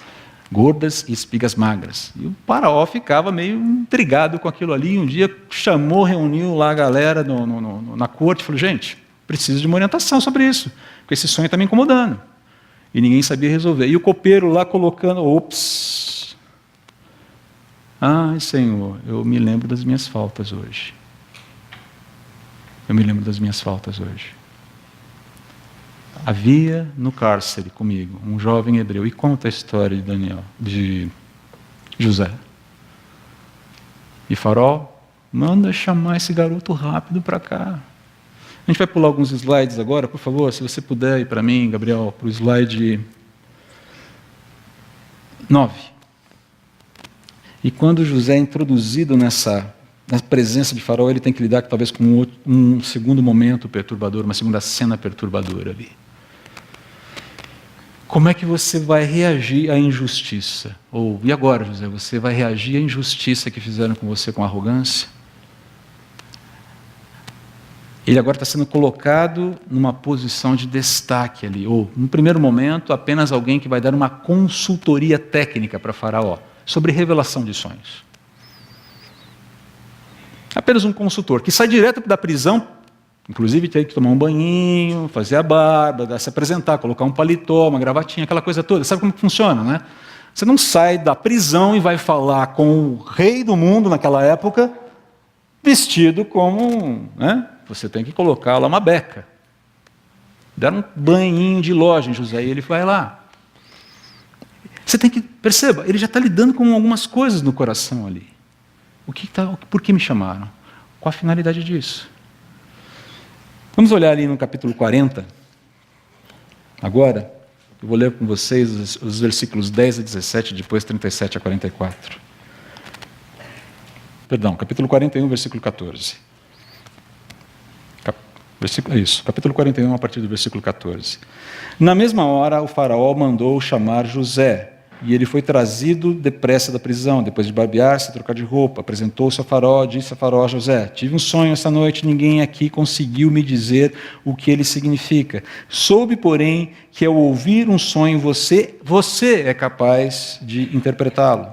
gordas e espigas magras. E o faraó ficava meio intrigado com aquilo ali. Um dia chamou, reuniu lá a galera na corte e falou, gente, preciso de uma orientação sobre isso, porque esse sonho está me incomodando. E ninguém sabia resolver. E o copeiro lá colocando, ops, ai Senhor, eu me lembro das minhas faltas hoje. Eu me lembro das minhas faltas hoje. Havia no cárcere comigo um jovem hebreu, e conta a história de José. E Faraó, manda chamar esse garoto rápido para cá. A gente vai pular alguns slides agora, por favor, se você puder ir para mim, Gabriel, para o slide 9. E quando José é introduzido na presença de Faraó, ele tem que lidar talvez com um segundo momento perturbador, uma segunda cena perturbadora ali. Como é que você vai reagir à injustiça? Ou, e agora, José, você vai reagir à injustiça que fizeram com você com arrogância? Ele agora está sendo colocado numa posição de destaque ali, ou, no primeiro momento, apenas alguém que vai dar uma consultoria técnica para Faraó, sobre revelação de sonhos. Apenas um consultor, que sai direto da prisão, inclusive tem que tomar um banhinho, fazer a barba, se apresentar, colocar um paletó, uma gravatinha, aquela coisa toda. Sabe como que funciona, né? Você não sai da prisão e vai falar com o rei do mundo naquela época, vestido como, né? Você tem que colocar lá uma beca. Dar um banhinho de loja em José, e ele vai lá. Você tem que, perceba, ele já está lidando com algumas coisas no coração ali. Por que me chamaram? Qual a finalidade disso? Vamos olhar ali no capítulo 40. Agora, eu vou ler com vocês os versículos 10 a 17, depois 37 a 44. Perdão, capítulo 41, versículo 14. Capítulo 41, a partir do versículo 14. Na mesma hora, o faraó mandou chamar José, e ele foi trazido depressa da prisão, depois de barbear-se e trocar de roupa. Apresentou-se ao faraó, disse a faraó a José, tive um sonho essa noite, ninguém aqui conseguiu me dizer o que ele significa. Soube, porém, que ao ouvir um sonho, você é capaz de interpretá-lo.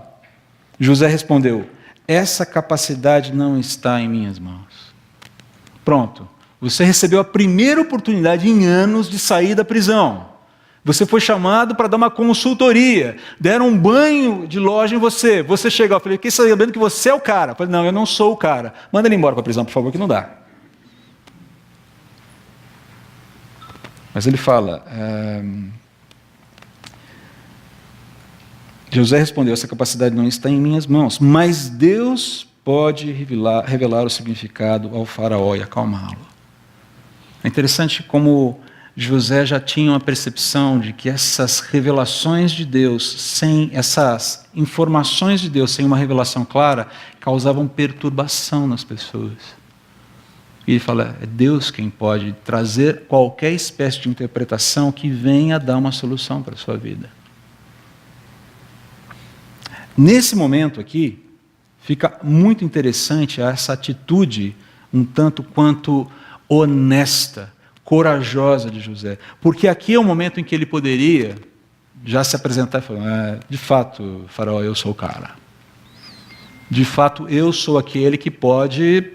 José respondeu, essa capacidade não está em minhas mãos. Pronto. Você recebeu a primeira oportunidade em anos de sair da prisão. Você foi chamado para dar uma consultoria. Deram um banho de loja em você. Você chegou, eu falei, fiquei sabendo que você é o cara. Eu falei, não, eu não sou o cara. Manda ele embora para a prisão, por favor, que não dá. Mas ele fala, José respondeu, essa capacidade não está em minhas mãos, mas Deus pode revelar o significado ao faraó e acalmá-lo. É interessante como José já tinha uma percepção de que essas revelações de Deus, essas informações de Deus, sem uma revelação clara, causavam perturbação nas pessoas. E ele fala, é Deus quem pode trazer qualquer espécie de interpretação que venha dar uma solução para a sua vida. Nesse momento aqui, fica muito interessante essa atitude um tanto quanto honesta, corajosa de José. Porque aqui é o momento em que ele poderia já se apresentar e falar, de fato, faraó, eu sou o cara. De fato, eu sou aquele que pode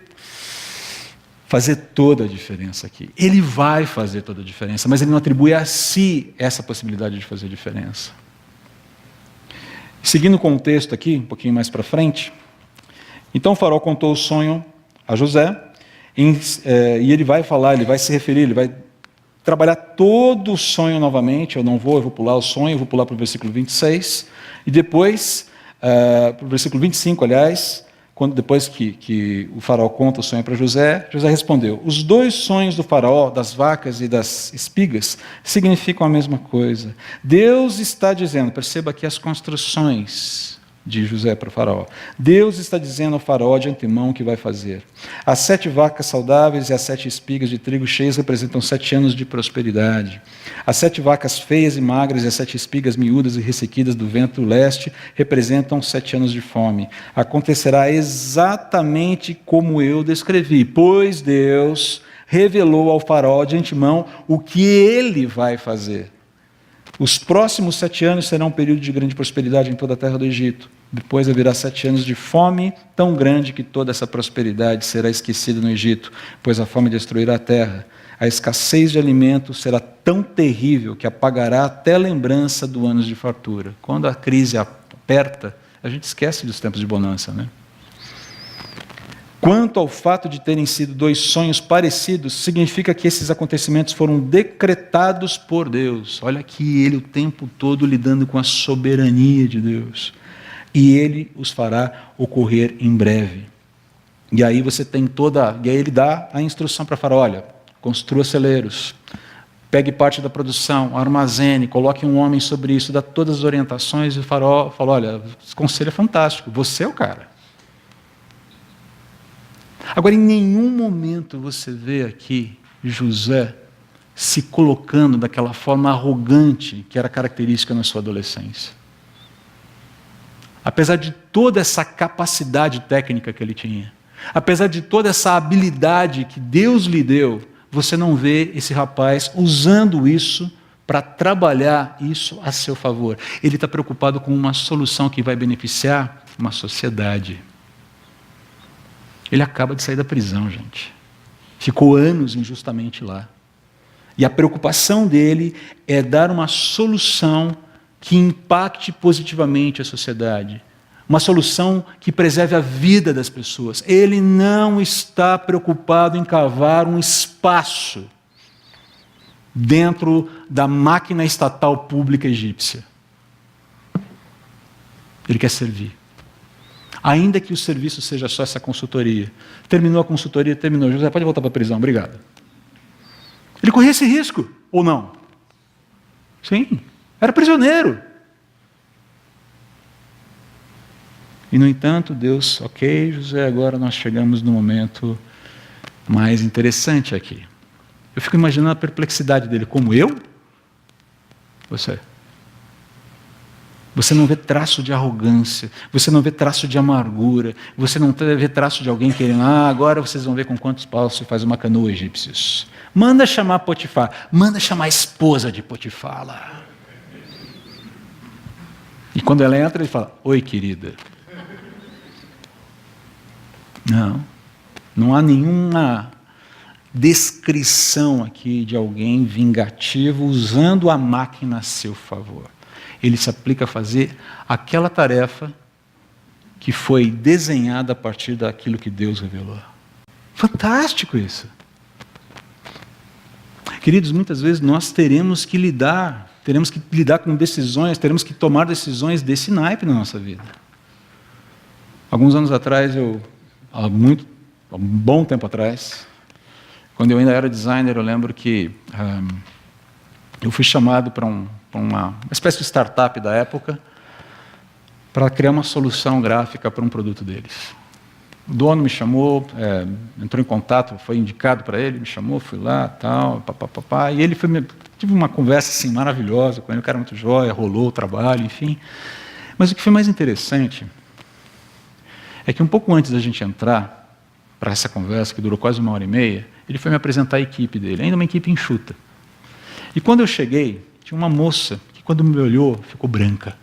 fazer toda a diferença aqui. Ele vai fazer toda a diferença, mas ele não atribui a si essa possibilidade de fazer diferença. Seguindo o contexto aqui, um pouquinho mais para frente, então o faraó contou o sonho a José, e ele vai falar, ele vai se referir, ele vai trabalhar todo o sonho novamente. Eu vou pular o sonho, eu vou pular para o versículo 26, e depois, para o versículo 25, aliás, depois que o faraó conta o sonho para José, José respondeu, os dois sonhos do faraó, das vacas e das espigas, significam a mesma coisa. Deus está dizendo, perceba aqui as construções de José para o faraó. Deus está dizendo ao faraó de antemão o que vai fazer. As 7 vacas saudáveis e as 7 espigas de trigo cheias representam 7 anos de prosperidade. As 7 vacas feias e magras e as 7 espigas miúdas e ressequidas do vento leste representam 7 anos de fome. Acontecerá exatamente como eu descrevi, pois Deus revelou ao faraó de antemão o que ele vai fazer. Os próximos 7 anos serão um período de grande prosperidade em toda a terra do Egito. Depois haverá 7 anos de fome tão grande que toda essa prosperidade será esquecida no Egito, pois a fome destruirá a terra. A escassez de alimentos será tão terrível que apagará até a lembrança do anos de fartura. Quando a crise aperta, a gente esquece dos tempos de bonança, né? Quanto ao fato de terem sido 2 sonhos parecidos, significa que esses acontecimentos foram decretados por Deus. Olha aqui ele o tempo todo lidando com a soberania de Deus. E ele os fará ocorrer em breve. E aí você tem e aí ele dá a instrução para Faraó, olha, construa celeiros, pegue parte da produção, armazene, coloque um homem sobre isso, dá todas as orientações, e o Faraó falou, olha, esse conselho é fantástico, você é o cara. Agora, em nenhum momento você vê aqui José se colocando daquela forma arrogante que era característica na sua adolescência. Apesar de toda essa capacidade técnica que ele tinha, apesar de toda essa habilidade que Deus lhe deu, você não vê esse rapaz usando isso para trabalhar isso a seu favor. Ele está preocupado com uma solução que vai beneficiar uma sociedade. Ele acaba de sair da prisão, gente. Ficou anos injustamente lá. E a preocupação dele é dar uma solução que impacte positivamente a sociedade. Uma solução que preserve a vida das pessoas. Ele não está preocupado em cavar um espaço dentro da máquina estatal pública egípcia. Ele quer servir. Ainda que o serviço seja só essa consultoria. Terminou a consultoria, terminou. José, pode voltar para a prisão, obrigado. Ele corria esse risco, ou não? Sim, era prisioneiro. E, no entanto, Deus, ok, José, agora nós chegamos no momento mais interessante aqui. Eu fico imaginando a perplexidade dele, como eu? Você. Você não vê traço de arrogância, você não vê traço de amargura, você não vê traço de alguém querendo, agora vocês vão ver com quantos paus se faz uma canoa, egípcios. Manda chamar Potifar, manda chamar a esposa de Potifar lá. E quando ela entra, ele fala, oi, querida. Não há nenhuma descrição aqui de alguém vingativo usando a máquina a seu favor. Ele se aplica a fazer aquela tarefa que foi desenhada a partir daquilo que Deus revelou. Fantástico isso. Queridos, muitas vezes nós teremos que lidar com decisões, teremos que tomar decisões desse naipe na nossa vida. Alguns anos atrás, há um bom tempo atrás, quando eu ainda era designer, eu lembro que eu fui chamado para uma espécie de startup da época para criar uma solução gráfica para um produto deles. O dono me chamou, entrou em contato, foi indicado para ele, me chamou, fui lá, tal, papapá, e ele tive uma conversa assim maravilhosa com ele, o cara muito jóia, rolou o trabalho, enfim. Mas o que foi mais interessante é que um pouco antes da gente entrar para essa conversa, que durou quase 1h30, ele foi me apresentar a equipe dele, ainda uma equipe enxuta. E quando eu cheguei, tinha uma moça que, quando me olhou, ficou branca.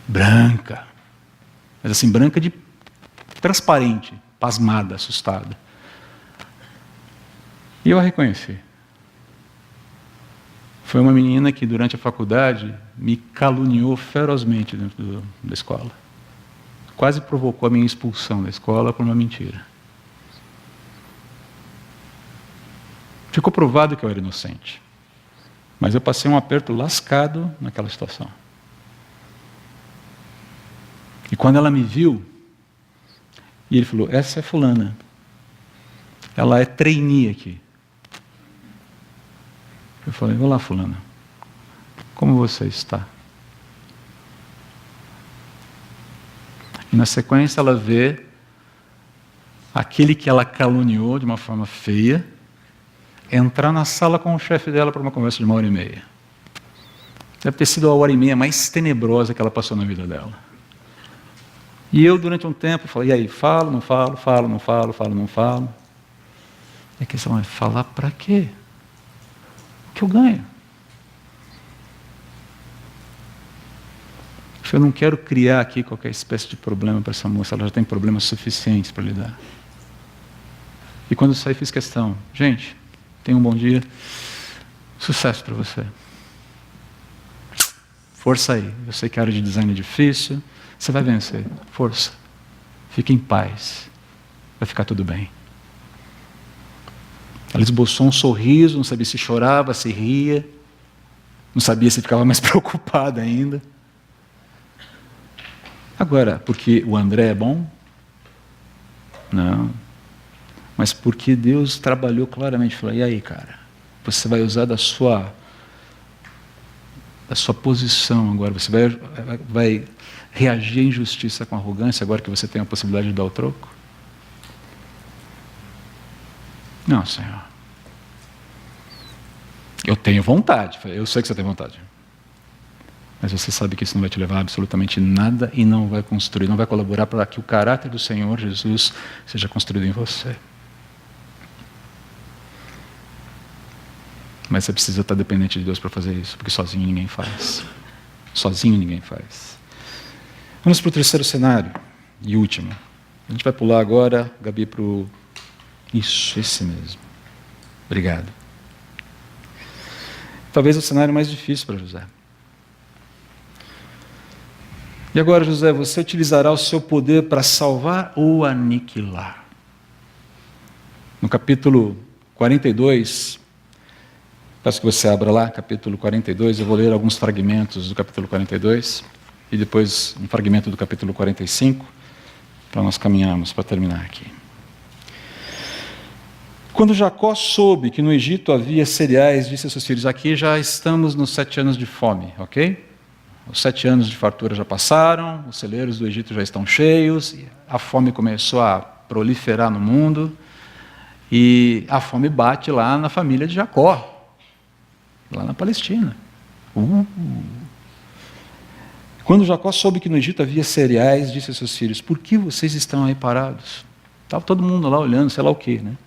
Branca. Mas assim, branca de transparente, pasmada, assustada. E eu a reconheci. Foi uma menina que, durante a faculdade, me caluniou ferozmente dentro da escola. Quase provocou a minha expulsão da escola por uma mentira. Ficou provado que eu era inocente. Mas eu passei um aperto lascado naquela situação. E quando ela me viu, e ele falou, essa é fulana. Ela é trainee aqui. Eu falei, olá fulana, como você está? E na sequência ela vê aquele que ela caluniou de uma forma feia, entrar na sala com o chefe dela para uma conversa de 1h30. Deve ter sido a 1h30 mais tenebrosa que ela passou na vida dela. E eu, durante um tempo, falei, e aí, falo, não falo, falo, não falo, falo, não falo. E a questão é, falar para quê? O que eu ganho? Eu não quero criar aqui qualquer espécie de problema para essa moça, ela já tem problemas suficientes para lidar. E quando eu saí, fiz questão. Gente, tenha um bom dia. Sucesso para você. Força aí. Eu sei que a área de design é difícil. Você vai vencer. Força. Fique em paz. Vai ficar tudo bem. Ela esboçou um sorriso, não sabia se chorava, se ria. Não sabia se ficava mais preocupada ainda. Agora, porque o André é bom? Não. Mas porque Deus trabalhou claramente. Falou, e aí, cara? Você vai usar da sua posição agora. Você vai reagir à injustiça com arrogância agora que você tem a possibilidade de dar o troco? Não, Senhor. Eu tenho vontade. Eu sei que você tem vontade. Mas você sabe que isso não vai te levar a absolutamente nada e não vai construir, não vai colaborar para que o caráter do Senhor Jesus seja construído em você. Mas você precisa estar dependente de Deus para fazer isso, porque sozinho ninguém faz. Sozinho ninguém faz. Vamos para o terceiro cenário e último. A gente vai pular agora, Gabi, para o... Isso, esse mesmo. Obrigado. Talvez o cenário mais difícil para José. E agora, José, você utilizará o seu poder para salvar ou aniquilar? No capítulo 42, peço que você abra lá, capítulo 42, eu vou ler alguns fragmentos do capítulo 42 e depois um fragmento do capítulo 45, para nós caminharmos para terminar aqui. Quando Jacó soube que no Egito havia cereais, disse a seus filhos, aqui já estamos nos 7 anos de fome, ok? Os 7 anos de fartura já passaram, os celeiros do Egito já estão cheios, a fome começou a proliferar no mundo, e a fome bate lá na família de Jacó, lá na Palestina. Quando Jacó soube que no Egito havia cereais, disse a seus filhos, por que vocês estão aí parados? Estava todo mundo lá olhando, sei lá o quê, né?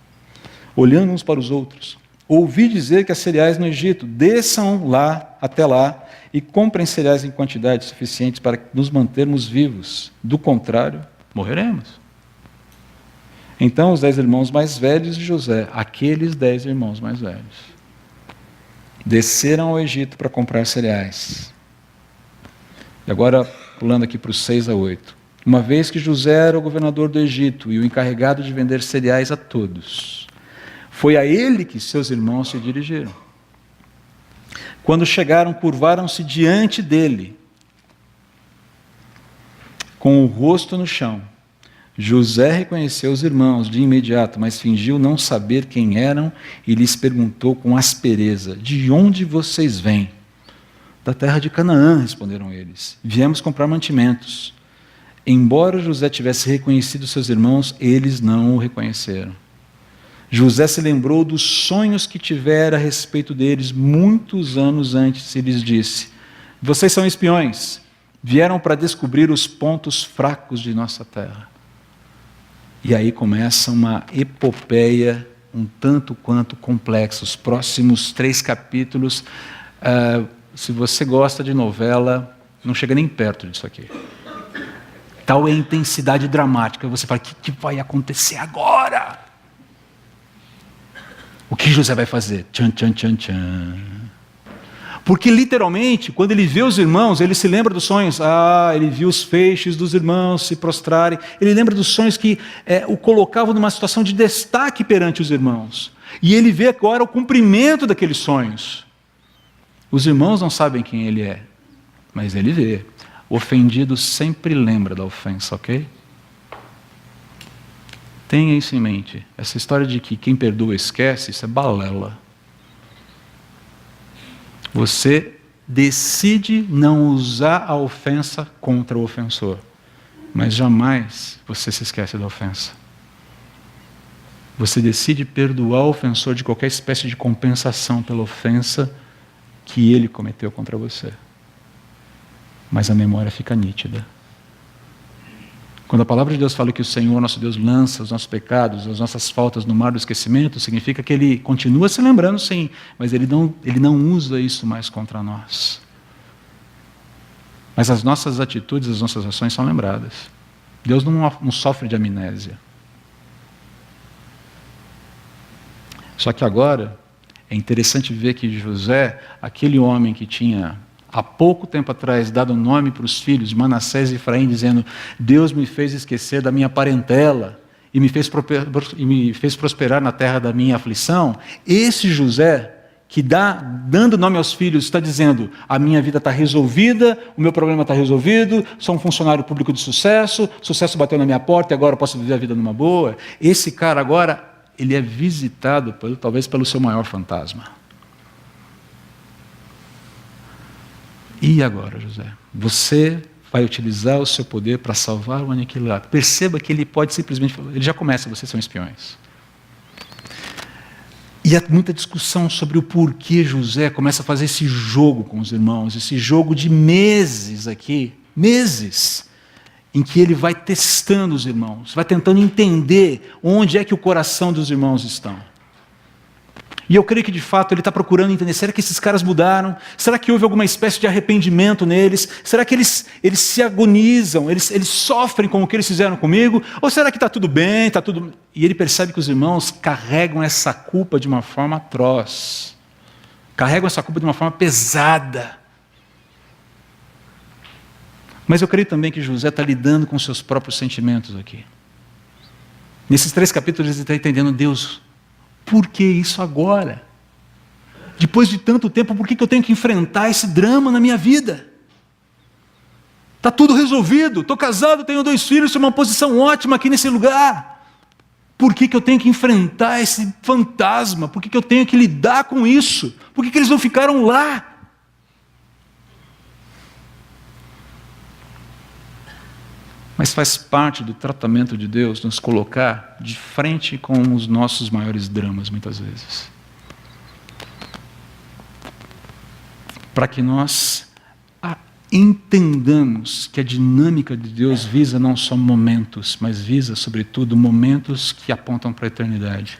Olhando uns para os outros. Ouvi dizer que há cereais no Egito, desçam lá, até lá, e comprem cereais em quantidades suficientes para nos mantermos vivos. Do contrário, morreremos. Então os 10 irmãos mais velhos de José, aqueles 10 irmãos mais velhos, desceram ao Egito para comprar cereais. E agora, pulando aqui para os 6 a 8. Uma vez que José era o governador do Egito e o encarregado de vender cereais a todos, foi a ele que seus irmãos se dirigiram. Quando chegaram, curvaram-se diante dele, com o rosto no chão. José reconheceu os irmãos de imediato, mas fingiu não saber quem eram e lhes perguntou com aspereza, de onde vocês vêm? Da terra de Canaã, responderam eles. Viemos comprar mantimentos. Embora José tivesse reconhecido seus irmãos, eles não o reconheceram. José se lembrou dos sonhos que tivera a respeito deles muitos anos antes e lhes disse, vocês são espiões, vieram para descobrir os pontos fracos de nossa terra. E aí começa uma epopeia um tanto quanto complexa. Os próximos 3 capítulos, se você gosta de novela, não chega nem perto disso aqui. Tal é a intensidade dramática, você fala, o que vai acontecer agora? O que José vai fazer? Tchan, tchan, tchan, tchan. Porque literalmente, quando ele vê os irmãos, ele se lembra dos sonhos. Ele viu os feixes dos irmãos se prostrarem. Ele lembra dos sonhos que o colocavam numa situação de destaque perante os irmãos. E ele vê agora o cumprimento daqueles sonhos. Os irmãos não sabem quem ele é, mas ele vê. O ofendido sempre lembra da ofensa, ok? Tenha isso em mente. Essa história de que quem perdoa esquece, isso é balela. Você decide não usar a ofensa contra o ofensor, mas jamais você se esquece da ofensa. Você decide perdoar o ofensor de qualquer espécie de compensação pela ofensa que ele cometeu contra você. Mas a memória fica nítida. Quando a palavra de Deus fala que o Senhor, nosso Deus, lança os nossos pecados, as nossas faltas no mar do esquecimento, significa que Ele continua se lembrando, sim, mas Ele não usa isso mais contra nós. Mas as nossas atitudes, as nossas ações são lembradas. Deus não sofre de amnésia. Só que agora, é interessante ver que José, aquele homem que tinha há pouco tempo atrás dado nome para os filhos de Manassés e Efraim, dizendo: Deus me fez esquecer da minha parentela e me fez prosperar na terra da minha aflição. Esse José, que dando nome aos filhos, está dizendo: a minha vida está resolvida, o meu problema está resolvido, sou um funcionário público de sucesso, sucesso bateu na minha porta e agora eu posso viver a vida numa boa. Esse cara agora, ele é visitado talvez pelo seu maior fantasma. E agora, José? Você vai utilizar o seu poder para salvar o aniquilado. Perceba que ele pode simplesmente falar, ele já começa: vocês são espiões. E há muita discussão sobre o porquê José começa a fazer esse jogo com os irmãos, esse jogo de meses aqui, meses, em que ele vai testando os irmãos, vai tentando entender onde é que o coração dos irmãos estão. E eu creio que, de fato, ele está procurando entender: será que esses caras mudaram? Será que houve alguma espécie de arrependimento neles? Será que eles se agonizam? Eles sofrem com o que eles fizeram comigo? Ou será que está tudo bem? Tá tudo... E ele percebe que os irmãos carregam essa culpa de uma forma atroz. Carregam essa culpa de uma forma pesada. Mas eu creio também que José está lidando com seus próprios sentimentos aqui. Nesses 3 capítulos ele está entendendo: Deus, por que isso agora? Depois de tanto tempo, por que eu tenho que enfrentar esse drama na minha vida? Está tudo resolvido, estou casado, tenho 2 filhos, tenho uma posição ótima aqui nesse lugar. Por que eu tenho que enfrentar esse fantasma? Por que eu tenho que lidar com isso? Por que eles não ficaram lá? Mas faz parte do tratamento de Deus nos colocar de frente com os nossos maiores dramas, muitas vezes. Para que nós entendamos que a dinâmica de Deus visa não só momentos, mas visa, sobretudo, momentos que apontam para a eternidade.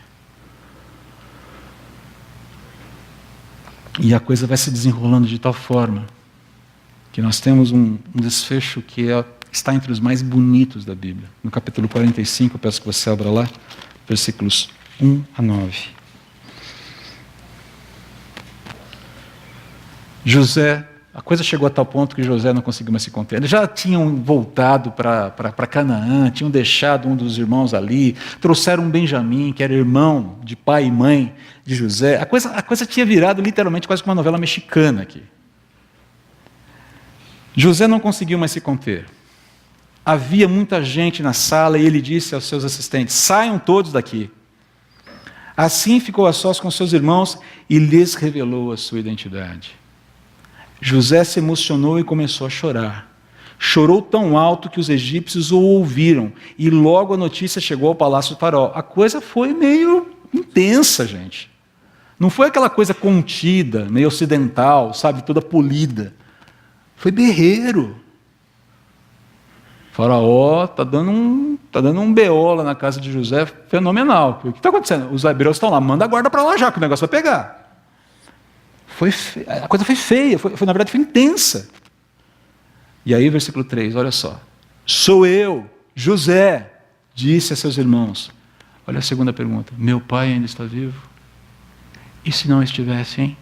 E a coisa vai se desenrolando de tal forma que nós temos um desfecho que está entre os mais bonitos da Bíblia. No capítulo 45, eu peço que você abra lá, versículos 1 a 9. José, a coisa chegou a tal ponto que José não conseguiu mais se conter. Eles já tinham voltado para Canaã, tinham deixado um dos irmãos ali, trouxeram um Benjamim, que era irmão de pai e mãe de José. A coisa tinha virado literalmente quase como uma novela mexicana aqui. José não conseguiu mais se conter. Havia muita gente na sala e ele disse aos seus assistentes: saiam todos daqui. Assim ficou a sós com seus irmãos e lhes revelou a sua identidade. José se emocionou e começou a chorar. Chorou tão alto que os egípcios o ouviram e logo a notícia chegou ao palácio do faraó. A coisa foi meio intensa, gente. Não foi aquela coisa contida, meio ocidental, sabe, toda polida. Foi berreiro. O faraó está dando um BO lá na casa de José fenomenal. O que está acontecendo? Os hebreus estão lá, manda a guarda para lá já, que o negócio vai pegar. A coisa foi feia, na verdade foi intensa. E aí, versículo 3, olha só. Sou eu, José, disse a seus irmãos. Olha a segunda pergunta. Meu pai ainda está vivo? E se não estivesse, hein?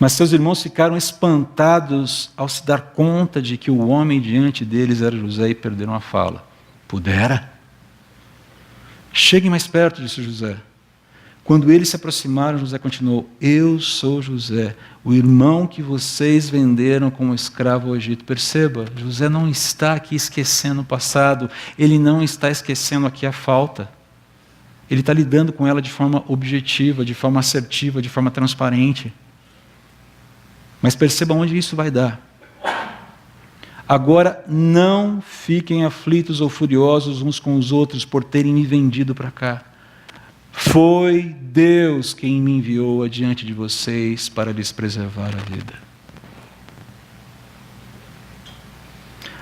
Mas seus irmãos ficaram espantados ao se dar conta de que o homem diante deles era José e perderam a fala. Pudera? Cheguem mais perto, disse José. Quando eles se aproximaram, José continuou: eu sou José, o irmão que vocês venderam como escravo ao Egito. Perceba, José não está aqui esquecendo o passado, ele não está esquecendo aqui a falta. Ele está lidando com ela de forma objetiva, de forma assertiva, de forma transparente. Mas perceba onde isso vai dar. Agora não fiquem aflitos ou furiosos uns com os outros por terem me vendido para cá. Foi Deus quem me enviou adiante de vocês para lhes preservar a vida.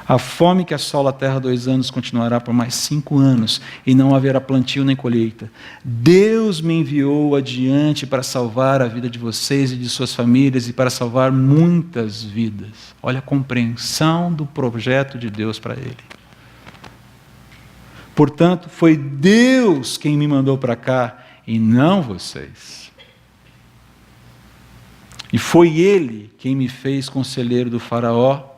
A fome que assola a terra 2 anos continuará por mais 5 anos, e não haverá plantio nem colheita. Deus me enviou adiante para salvar a vida de vocês e de suas famílias e para salvar muitas vidas. Olha a compreensão do projeto de Deus para ele. Portanto, foi Deus quem me mandou para cá e não vocês. E foi Ele quem me fez conselheiro do faraó,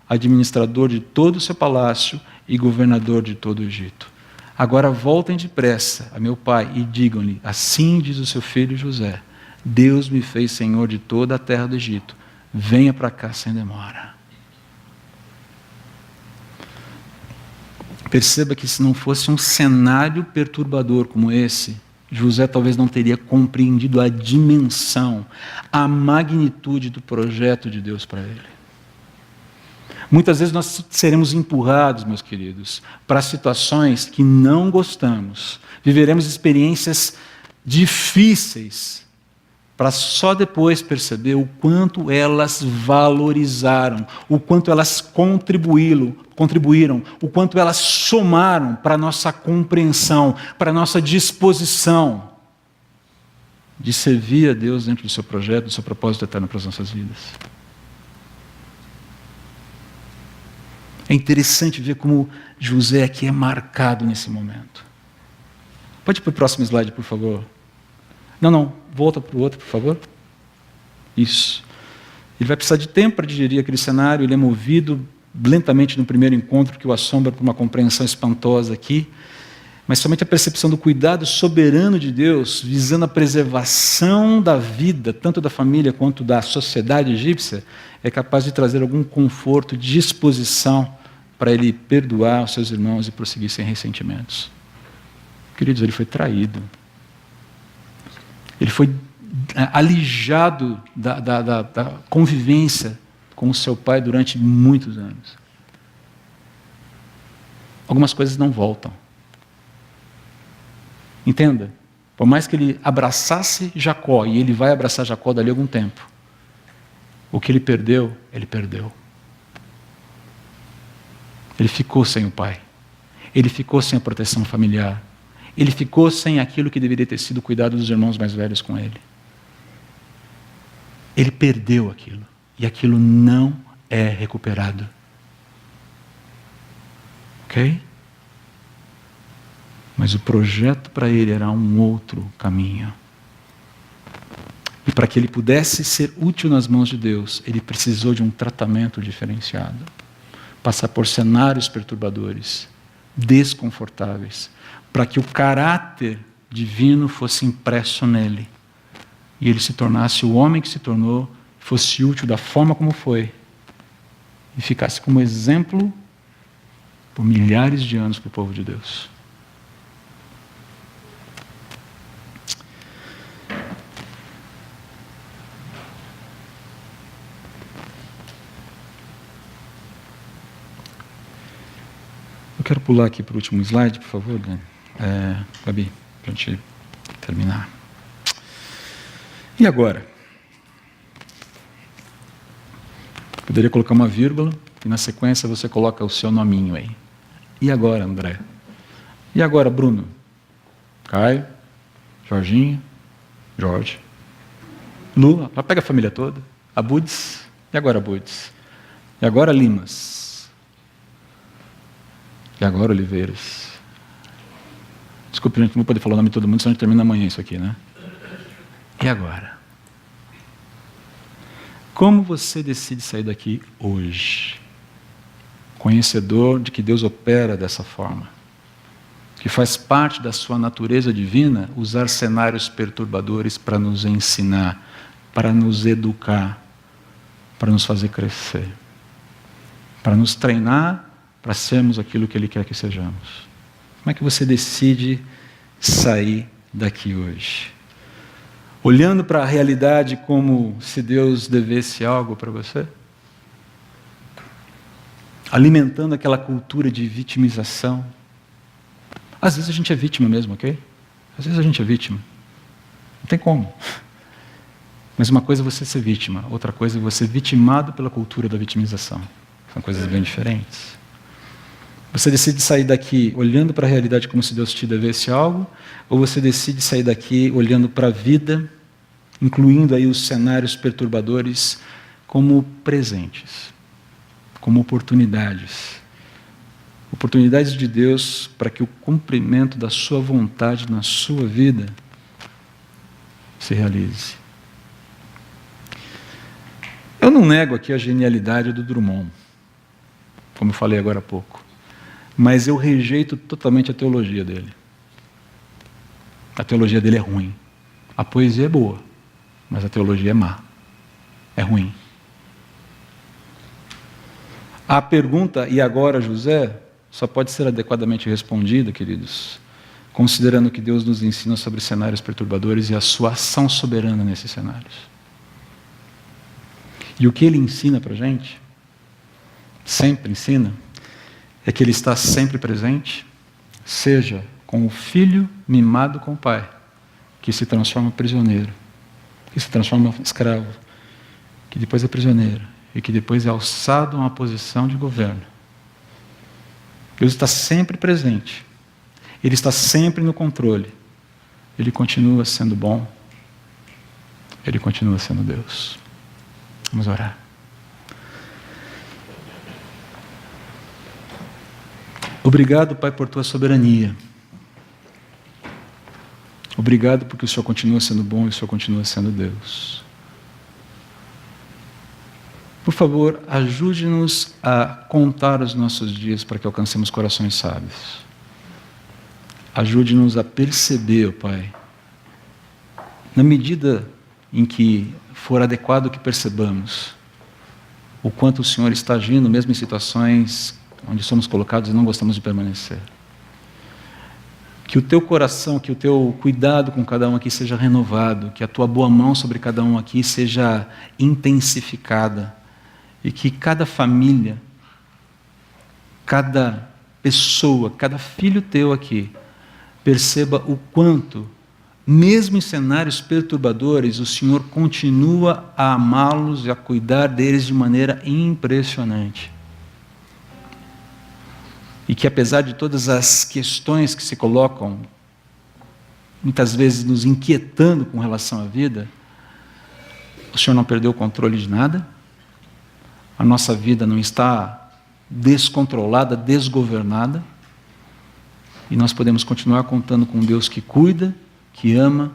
administrador de todo o seu palácio e governador de todo o Egito. Agora voltem depressa a meu pai e digam-lhe, assim diz o seu filho José, Deus me fez senhor de toda a terra do Egito, venha para cá sem demora. Perceba que se não fosse um cenário perturbador como esse, José talvez não teria compreendido a dimensão, a magnitude do projeto de Deus para ele. Muitas vezes nós seremos empurrados, meus queridos, para situações que não gostamos. Viveremos experiências difíceis, para só depois perceber o quanto elas valorizaram, o quanto elas contribuíram, o quanto elas somaram para a nossa compreensão, para a nossa disposição de servir a Deus dentro do seu projeto, do seu propósito eterno para as nossas vidas. É interessante ver como José aqui é marcado nesse momento. Pode ir para o próximo slide, por favor. Não, volta para o outro, por favor. Isso. Ele vai precisar de tempo para digerir aquele cenário, ele é movido lentamente no primeiro encontro, que o assombra por uma compreensão espantosa aqui, mas somente a percepção do cuidado soberano de Deus, visando a preservação da vida, tanto da família quanto da sociedade egípcia, é capaz de trazer algum conforto, disposição para ele perdoar os seus irmãos e prosseguir sem ressentimentos. Queridos, ele foi traído. Ele foi alijado da convivência com o seu pai durante muitos anos. Algumas coisas não voltam. Entenda, por mais que ele abraçasse Jacó, e ele vai abraçar Jacó dali a algum tempo, o que ele perdeu, ele perdeu. Ele ficou sem o pai. Ele ficou sem a proteção familiar. Ele ficou sem aquilo que deveria ter sido o cuidado dos irmãos mais velhos com ele. Ele perdeu aquilo. E aquilo não é recuperado. Ok? Mas o projeto para ele era um outro caminho. E para que ele pudesse ser útil nas mãos de Deus, ele precisou de um tratamento diferenciado. Passar por cenários perturbadores, desconfortáveis, para que o caráter divino fosse impresso nele. E ele se tornasse o homem que se tornou, fosse útil da forma como foi. E ficasse como exemplo por milhares de anos para o povo de Deus. Eu quero pular aqui para o último slide, por favor, Gabi, para a gente terminar. E agora? Poderia colocar uma vírgula e na sequência você coloca o seu nominho aí. E agora, André? E agora, Bruno? Caio? Jorginho? Jorge? Lu? Pega a família toda. Abudes? E agora, Abudes? E agora, Limas? E agora, Oliveiras? Desculpe, gente, não vou poder falar o nome de todo mundo, senão a gente termina amanhã isso aqui, né? E agora? Como você decide sair daqui hoje? Conhecedor de que Deus opera dessa forma. Que faz parte da sua natureza divina usar cenários perturbadores para nos ensinar, para nos educar, para nos fazer crescer, para nos treinar, para sermos aquilo que Ele quer que sejamos. Como é que você decide sair daqui hoje? Olhando para a realidade como se Deus devesse algo para você? Alimentando aquela cultura de vitimização? Às vezes a gente é vítima mesmo, ok? Às vezes a gente é vítima. Não tem como. Mas uma coisa é você ser vítima, outra coisa é você ser vitimado pela cultura da vitimização. São coisas bem diferentes. Você decide sair daqui olhando para a realidade como se Deus te devesse algo, ou você decide sair daqui olhando para a vida, incluindo aí os cenários perturbadores, como presentes, como oportunidades. Oportunidades de Deus para que o cumprimento da sua vontade na sua vida se realize. Eu não nego aqui a genialidade do Drummond, como eu falei agora há pouco. Mas eu rejeito totalmente a teologia dele. A teologia dele é ruim. A poesia é boa, mas a teologia é má. É ruim. A pergunta, e agora, José, só pode ser adequadamente respondida, queridos, considerando que Deus nos ensina sobre cenários perturbadores e a sua ação soberana nesses cenários. E o que ele ensina para a gente, sempre ensina, é que ele está sempre presente, seja com o filho mimado com o pai, que se transforma prisioneiro, que se transforma escravo, que depois é prisioneiro, e que depois é alçado a uma posição de governo. Deus está sempre presente, Ele está sempre no controle, Ele continua sendo bom, Ele continua sendo Deus. Vamos orar. Obrigado, Pai, por Tua soberania. Obrigado porque o Senhor continua sendo bom e o Senhor continua sendo Deus. Por favor, ajude-nos a contar os nossos dias para que alcancemos corações sábios. Ajude-nos a perceber, Pai, na medida em que for adequado que percebamos, o quanto o Senhor está agindo, mesmo em situações onde somos colocados e não gostamos de permanecer. Que o teu coração, que o teu cuidado com cada um aqui seja renovado, que a tua boa mão sobre cada um aqui seja intensificada, e que cada família, cada pessoa, cada filho teu aqui, perceba o quanto, mesmo em cenários perturbadores, o Senhor continua a amá-los e a cuidar deles de maneira impressionante. E que apesar de todas as questões que se colocam, muitas vezes nos inquietando com relação à vida, o Senhor não perdeu o controle de nada, a nossa vida não está descontrolada, desgovernada, e nós podemos continuar contando com um Deus que cuida, que ama,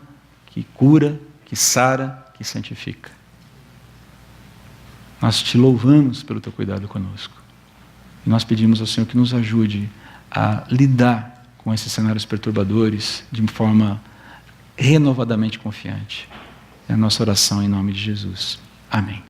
que cura, que sara, que santifica. Nós te louvamos pelo teu cuidado conosco. E nós pedimos ao Senhor que nos ajude a lidar com esses cenários perturbadores de forma renovadamente confiante. É a nossa oração em nome de Jesus. Amém.